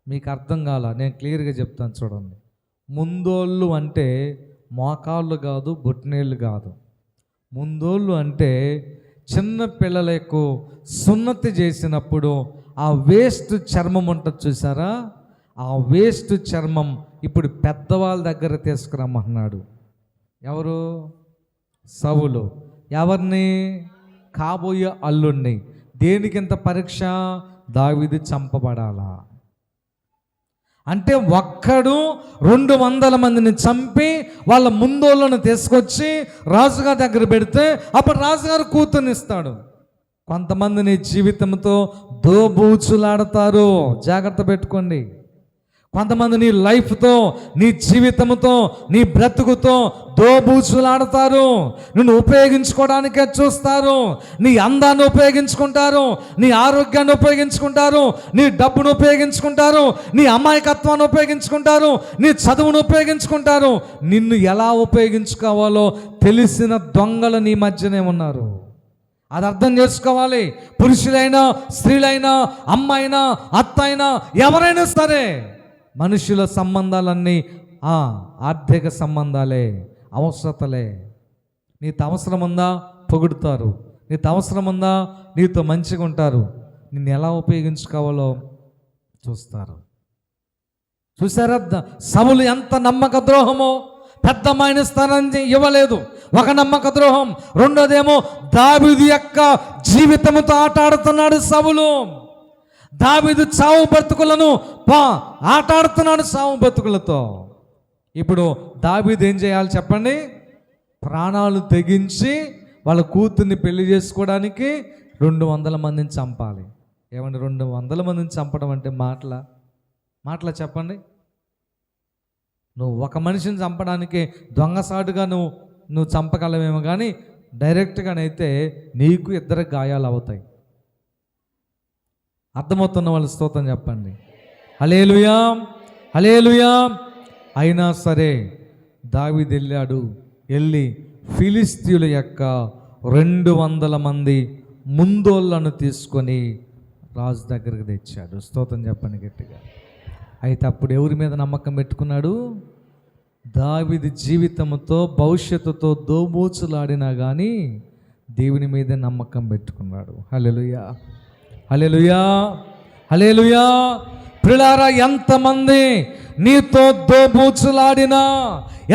మీకు అర్థం కాల, నేను క్లియర్గా చెప్తాను చూడండి. ముందోళ్ళు అంటే మోకాళ్ళు కాదు, బొట్టినేళ్ళు కాదు. ముందోళ్ళు అంటే చిన్న పిల్లలకు సున్నతి చేసినప్పుడు ఆ వేస్ట్ చర్మం ఉంటుంది చూసారా, ఆ వేస్ట్ చర్మం ఇప్పుడు పెద్దవాళ్ళ దగ్గర తీసుకురమ్మన్నాడు. ఎవరు? సౌలు. ఎవరిని? కాబోయే అల్లుణ్ణి. దేనికింత పరీక్ష? దావీదు చంపబడాలా అంటే ఒక్కడు 200 మందిని చంపి వాళ్ళ ముందోళ్ళను తీసుకొచ్చి రాజుగారి దగ్గర పెడితే అప్పుడు రాజుగారు కూతుర్నిస్తాడు. కొంతమంది నీ జీవితంతో దోబూచులాడతారు, జాగ్రత్త పెట్టుకోండి. కొంతమంది నీ లైఫ్తో, నీ జీవితంతో, నీ బ్రతుకుతో దోబూచులాడతారు. నిన్ను ఉపయోగించుకోవడానికే చూస్తారు. నీ అందాన్ని ఉపయోగించుకుంటారు, నీ ఆరోగ్యాన్ని ఉపయోగించుకుంటారు, నీ డబ్బును ఉపయోగించుకుంటారు, నీ అమాయకత్వాన్ని ఉపయోగించుకుంటారు, నీ చదువును ఉపయోగించుకుంటారు. నిన్ను ఎలా ఉపయోగించుకోవాలో తెలిసిన దొంగలు నీ మధ్యనే ఉన్నారు. అది అర్థం చేసుకోవాలి. పురుషులైనా, స్త్రీలైనా, అమ్మాయినా, అత్త అయినా, ఎవరైనా సరే మనుషుల సంబంధాలన్నీ ఆర్థిక సంబంధాలే, అవసరతలే. నీతో అవసరం ఉందా పొగుడుతారు, నీతో అవసరం ఉందా నీతో మంచిగా ఉంటారు. నిన్ను ఎలా ఉపయోగించుకోవాలో చూస్తారు. చూసారా సౌలు ఎంత నమ్మక ద్రోహమో? పెద్ద అమ్మాయిని స్థానాన్ని ఇవ్వలేదు, ఒక నమ్మక ద్రోహం. రెండోదేమో దావీదు యొక్క జీవితంతో ఆటాడుతున్నాడు సౌలు. దావీదు చావు బతుకులను ఆటాడుతున్నాడు, చావు బతుకులతో. ఇప్పుడు దావీదు ఏం చేయాలి చెప్పండి? ప్రాణాలు తెగించి వాళ్ళ కూతుర్ని పెళ్లి చేసుకోవడానికి 200 మందిని చంపాలి. ఏమండి 200 మందిని చంపడం అంటే మాటలా చెప్పండి? నువ్వు ఒక మనిషిని చంపడానికి దొంగసాటుగా నువ్వు చంపగలవేమో, కానీ డైరెక్ట్గానైతే నీకు 2 గాయాలు అవుతాయి. అర్థమవుతున్న వాళ్ళు స్తోత్రం చెప్పండి. హల్లెలూయా, హల్లెలూయా. అయినా సరే దావీదు వెళ్ళి ఫిలిస్తీయుల యొక్క 200 మంది ముందోళ్ళను తీసుకొని రాజు దగ్గరికి తెచ్చాడు. స్తోత్రం చెప్పండి గట్టిగా. అయితే అప్పుడు ఎవరి మీద నమ్మకం పెట్టుకున్నాడు? దావీదు జీవితంతో, భవిష్యత్తుతో దోబూచులాడినా కానీ దేవుని మీదే నమ్మకం పెట్టుకున్నాడు. హల్లెలూయా, హల్లెలూయా, హల్లెలూయా. ప్రియులారా, ఎంతమంది నీతో దోబూచులాడినా,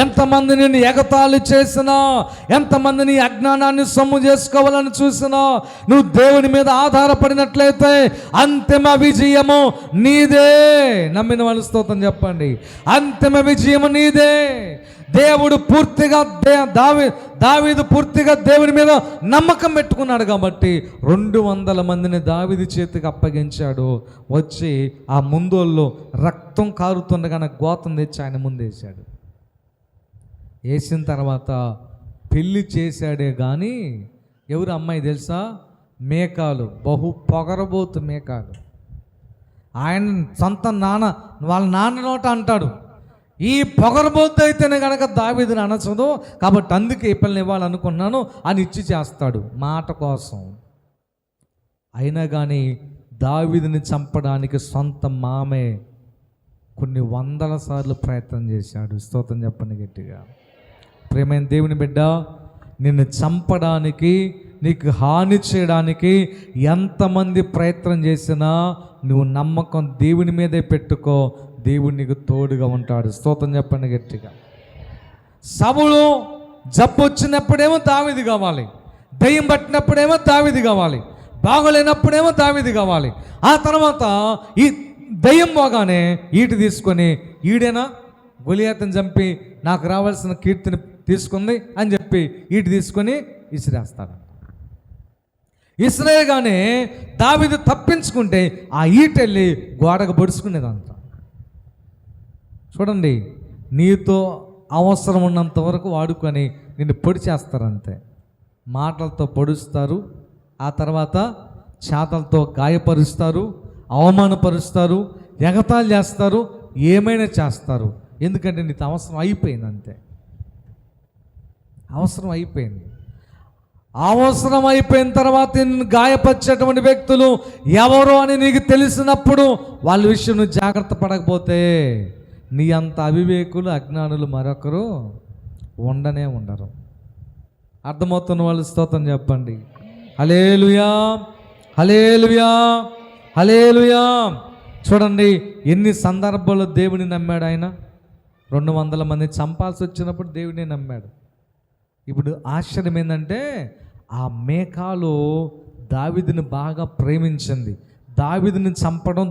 ఎంతమంది నిన్ను ఎగతాళి చేసినా, ఎంతమంది నీ అజ్ఞానాన్ని సొమ్ము చేసుకోవాలని చూసినా, నువ్వు దేవుని మీద ఆధారపడినట్లయితే అంతిమ విజయము నీదే. నమ్మిన వాళ్ళు స్తోత్రం చెప్పండి. అంతిమ విజయము నీదే. దేవుడు పూర్తిగా దావీదు పూర్తిగా దేవుని మీద నమ్మకం పెట్టుకున్నాడు కాబట్టి 200 మందిని దావీదు చేతికి అప్పగించాడు. వచ్చి ఆ ముందోళ్ళు రక్తం కారుతుండగానే గోతం తెచ్చి ఆయన ముందేశాడు. వేసిన తర్వాత పెళ్ళి చేశాడే కానీ ఎవరు అమ్మాయి తెలుసా? మేకాలు, పొగరబోతు మేకాలు. ఆయన సొంత వాళ్ళ నాన్న నోట అంటాడు, ఈ పొగరబోతు అయితేనే కనుక దావీదుని అనచదు, కాబట్టి అందుకే ఈ పిల్లని ఇవ్వాలనుకున్నాను అని ఇచ్చి చేస్తాడు మాట కోసం. అయినా కానీ దావీదుని చంపడానికి సొంత మామే కొన్ని వందల సార్లు ప్రయత్నం చేశాడు. స్తోత్రం చెప్పండి గట్టిగా. ప్రియమైన దేవుని బిడ్డ, నిన్ను చంపడానికి, నీకు హాని చేయడానికి ఎంతమంది ప్రయత్నం చేసినా నువ్వు నమ్మకం దేవుని మీదే పెట్టుకో. దేవుడు నీకు తోడుగా ఉంటాడు. స్తోత్రం చెప్పండి గట్టిగా. సౌలు జబ్బు వచ్చినప్పుడేమో దావీదు కావాలి, దయ్యం పట్టినప్పుడేమో దావీదు కావాలి, బాగోలేనప్పుడేమో దావీదు కావాలి. ఆ తర్వాత ఈ దయ్యం పోగానే ఈటి తీసుకొని, ఈడేనా గొలియాతను చంపి నాకు రావాల్సిన కీర్తిని తీసుకుంది అని చెప్పి ఈటి తీసుకొని ఇసిరేస్తాడు. ఇసిరేయగానే దావీదు తప్పించుకుంటే ఆ ఈటెళ్ళి గోడకు పొడుచుకునేదంతా. చూడండి, నీతో అవసరం ఉన్నంత వరకు వాడుకొని నిన్ను పొడి చేస్తారంతే. మాటలతో పొడుస్తారు, ఆ తర్వాత చేతలతో గాయపరుస్తారు, అవమానపరుస్తారు, ఎగతాళి చేస్తారు, ఏమైనా చేస్తారు. ఎందుకంటే నీకు అవసరం అయిపోయింది అంతే. అవసరం అయిపోయింది. అవసరం అయిపోయిన తర్వాత నిన్ను గాయపరిచేటువంటి వ్యక్తులు ఎవరో అని నీకు తెలిసినప్పుడు వాళ్ళ విషయం నువ్వు జాగ్రత్త పడకపోతే నీ అంత అవివేకులు, అజ్ఞానులు మరొకరు ఉండనే ఉండరు. అర్థమవుతున్న వాళ్ళు స్తోత్రం చెప్పండి. హల్లెలూయా, హల్లెలూయా, హల్లెలూయా. చూడండి ఎన్ని సందర్భాల్లో దేవుని నమ్మాడు ఆయన. 200 మంది చంపాల్సి వచ్చినప్పుడు దేవుడిని నమ్మాడు. ఇప్పుడు ఆశ్చర్యం ఏంటంటే ఆ మేకాలు దావీదుని బాగా ప్రేమించింది. దావీదుని చంపడం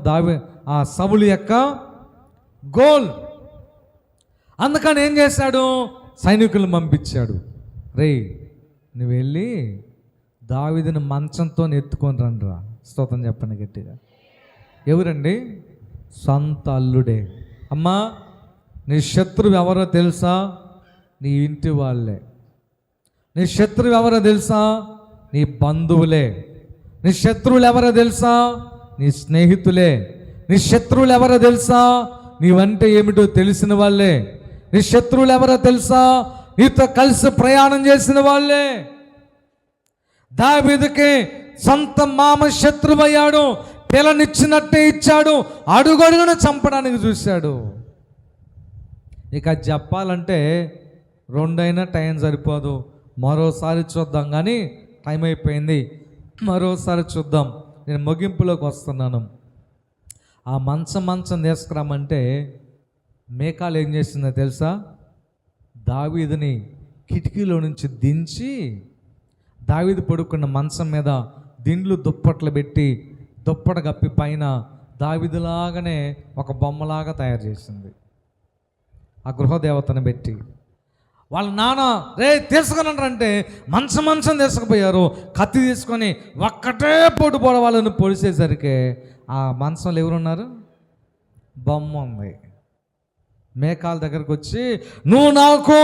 ఆ సౌలు యొక్క గోల్. అందుకని ఏం చేశాడు? సైనికులను పంపించాడు. రేయ్, నువ్వు వెళ్ళి దావీదుని మంచంతో ఎత్తుకొని రండిరా. స్తోత్రం చెప్పండి గట్టిగా. ఎవరండి? సొంత అల్లుడే. అమ్మా, నీ శత్రువు ఎవరో తెలుసా? నీ ఇంటి వాళ్ళే. నీ శత్రువు ఎవరో తెలుసా? నీ బంధువులే. నీ శత్రువులు ఎవరో తెలుసా? నీ స్నేహితులే. నీ శత్రువులు ఎవరో తెలుసా? నీవంటే ఏమిటో తెలిసిన వాళ్ళే. నీ శత్రువులు ఎవరో తెలుసా? నీతో కలిసి ప్రయాణం చేసిన వాళ్ళే. దావీదుకి సొంత మామ శత్రువు అయ్యాడు. పిల్లనిచ్చినట్టే ఇచ్చాడు. అడుగడుగున చంపడానికి చూశాడు. ఇక చెప్పాలంటే 2 అయినా టైం సరిపోదు. మరోసారి చూద్దాం, కానీ టైం అయిపోయింది. మరోసారి చూద్దాం. నేను ముగింపులోకి వస్తున్నాను. ఆ మంచం తీసుకురామంటే మేకాలు ఏం చేసిందో తెలుసా? దావీదుని కిటికీలో నుంచి దించి దావీదు పడుకున్న మంచం మీద దిండ్లు దుప్పట్లు పెట్టి దుప్పట కప్పి పైన దావీదులాగానే ఒక బొమ్మలాగా తయారు చేసింది. ఆ గృహదేవతను పెట్టి వాళ్ళ నాన్న రే తీసుకున్నారంటే మంచం తీసుకుపోయారు. కత్తి తీసుకొని ఒక్కటే పోటు వాళ్ళని పొడిసేసరికి ఆ మంచంలో ఎవరున్నారు? బొమ్మ ఉంది. మేకాల దగ్గరకు వచ్చి, నువ్వు నాకు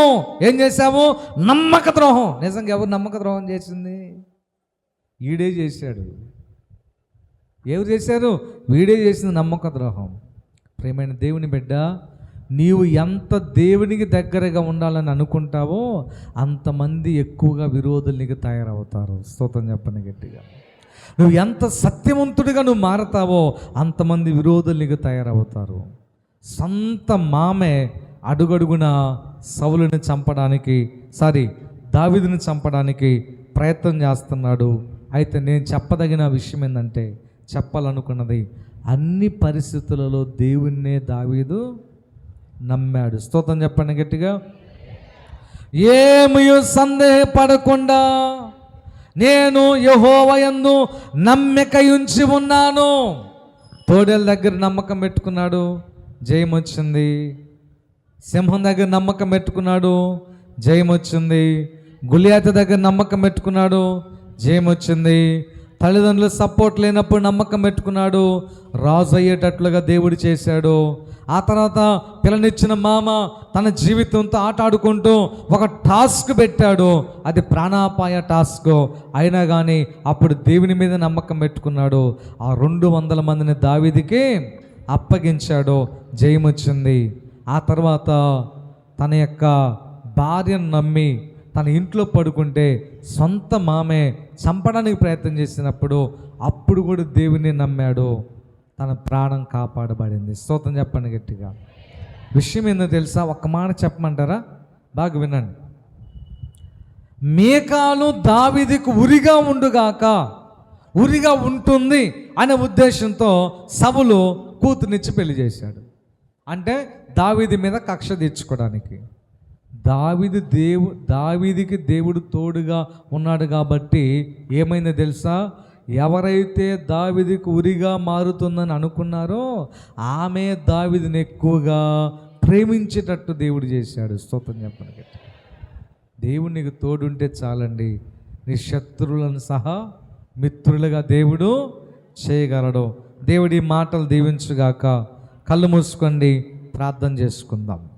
ఏం చేశావు? నమ్మక ద్రోహం. నిజంగా ఎవరు నమ్మక ద్రోహం చేసింది? ఈడే చేశాడు. ఎవరు చేశారు? వీడే చేసింది నమ్మక ద్రోహం. ప్రియమైన దేవుని బిడ్డ, నీవు ఎంత దేవునికి దగ్గరగా ఉండాలని అనుకుంటావో అంతమంది ఎక్కువగా విరోధులు నీకు తయారవుతారు. స్తోత్రం చెప్పండి గట్టిగా. నువ్వు ఎంత సత్యవంతుడిగా నువ్వు మారతావో అంతమంది విరోధులు నీకు తయారవుతారు. సొంత మామే అడుగడుగున సౌలుని చంపడానికి దావీదుని చంపడానికి ప్రయత్నం చేస్తున్నాడు. అయితే నేను చెప్పదగిన విషయం ఏంటంటే, చెప్పాలనుకున్నది, అన్ని పరిస్థితులలో దేవుణ్ణే దావీదు నమ్మాడు. స్తోత్రం చెప్పండి గట్టిగా. ఏమీ సందేహపడకుండా నేను యెహోవా యందు నమ్మిక ఉంచి ఉన్నాను. తోడేల దగ్గర నమ్మకం పెట్టుకున్నాడు, జయం వచ్చింది. సింహం దగ్గర నమ్మకం పెట్టుకున్నాడు, జయం వచ్చింది. గులియాత దగ్గర నమ్మకం పెట్టుకున్నాడు, జయం వచ్చింది. తల్లిదండ్రులు సపోర్ట్ లేనప్పుడు నమ్మకం పెట్టుకున్నాడు, రాజు అయ్యేటట్లుగా దేవుడు చేశాడు. ఆ తర్వాత పిల్లనిచ్చిన మామ తన జీవితంతో ఆట ఆడుకుంటూ ఒక టాస్క్ పెట్టాడు. అది ప్రాణాపాయ టాస్క్. అయినా కానీ అప్పుడు దేవుని మీద నమ్మకం పెట్టుకున్నాడు. ఆ 200 మందిని దావీదుకి అప్పగించాడు, జయం వచ్చింది. ఆ తర్వాత తన యొక్క భార్యను నమ్మి తన ఇంట్లో పడుకుంటే సొంత మామే చంపడానికి ప్రయత్నం చేసినప్పుడు అప్పుడు కూడా దేవుని నమ్మాడు. తన ప్రాణం కాపాడబడింది. స్తోత్రం చెప్పండి గట్టిగా. విషయం ఏందో తెలుసా? ఒక్క మాట చెప్పమంటారా? బాగా వినండి. మీకాలు దావీదుకు ఉరిగా ఉండుగాక, ఉరిగా ఉంటుంది అనే ఉద్దేశంతో సౌలు కూతుర్నిచ్చి పెళ్లి చేశాడు. అంటే దావీదు మీద కక్ష తీర్చుకోవడానికి. దావీదుకి దేవుడు తోడుగా ఉన్నాడు కాబట్టి ఏమైందో తెలుసా? ఎవరైతే దావీదుకు ఉరిగా మారుతుందని అనుకున్నారో ఆమె దావీదుని ఎక్కువగా ప్రేమించేటట్టు దేవుడు చేశాడు. స్తోత్రం చెప్పండి. దేవుడు నీకు తోడుంటే చాలండి, నీ శత్రువులను సహా మిత్రులుగా దేవుడు చేయగలడు. దేవుడి మాటలు దీవించుగాక. కళ్ళు మూసుకోండి, ప్రార్థన చేసుకుందాం.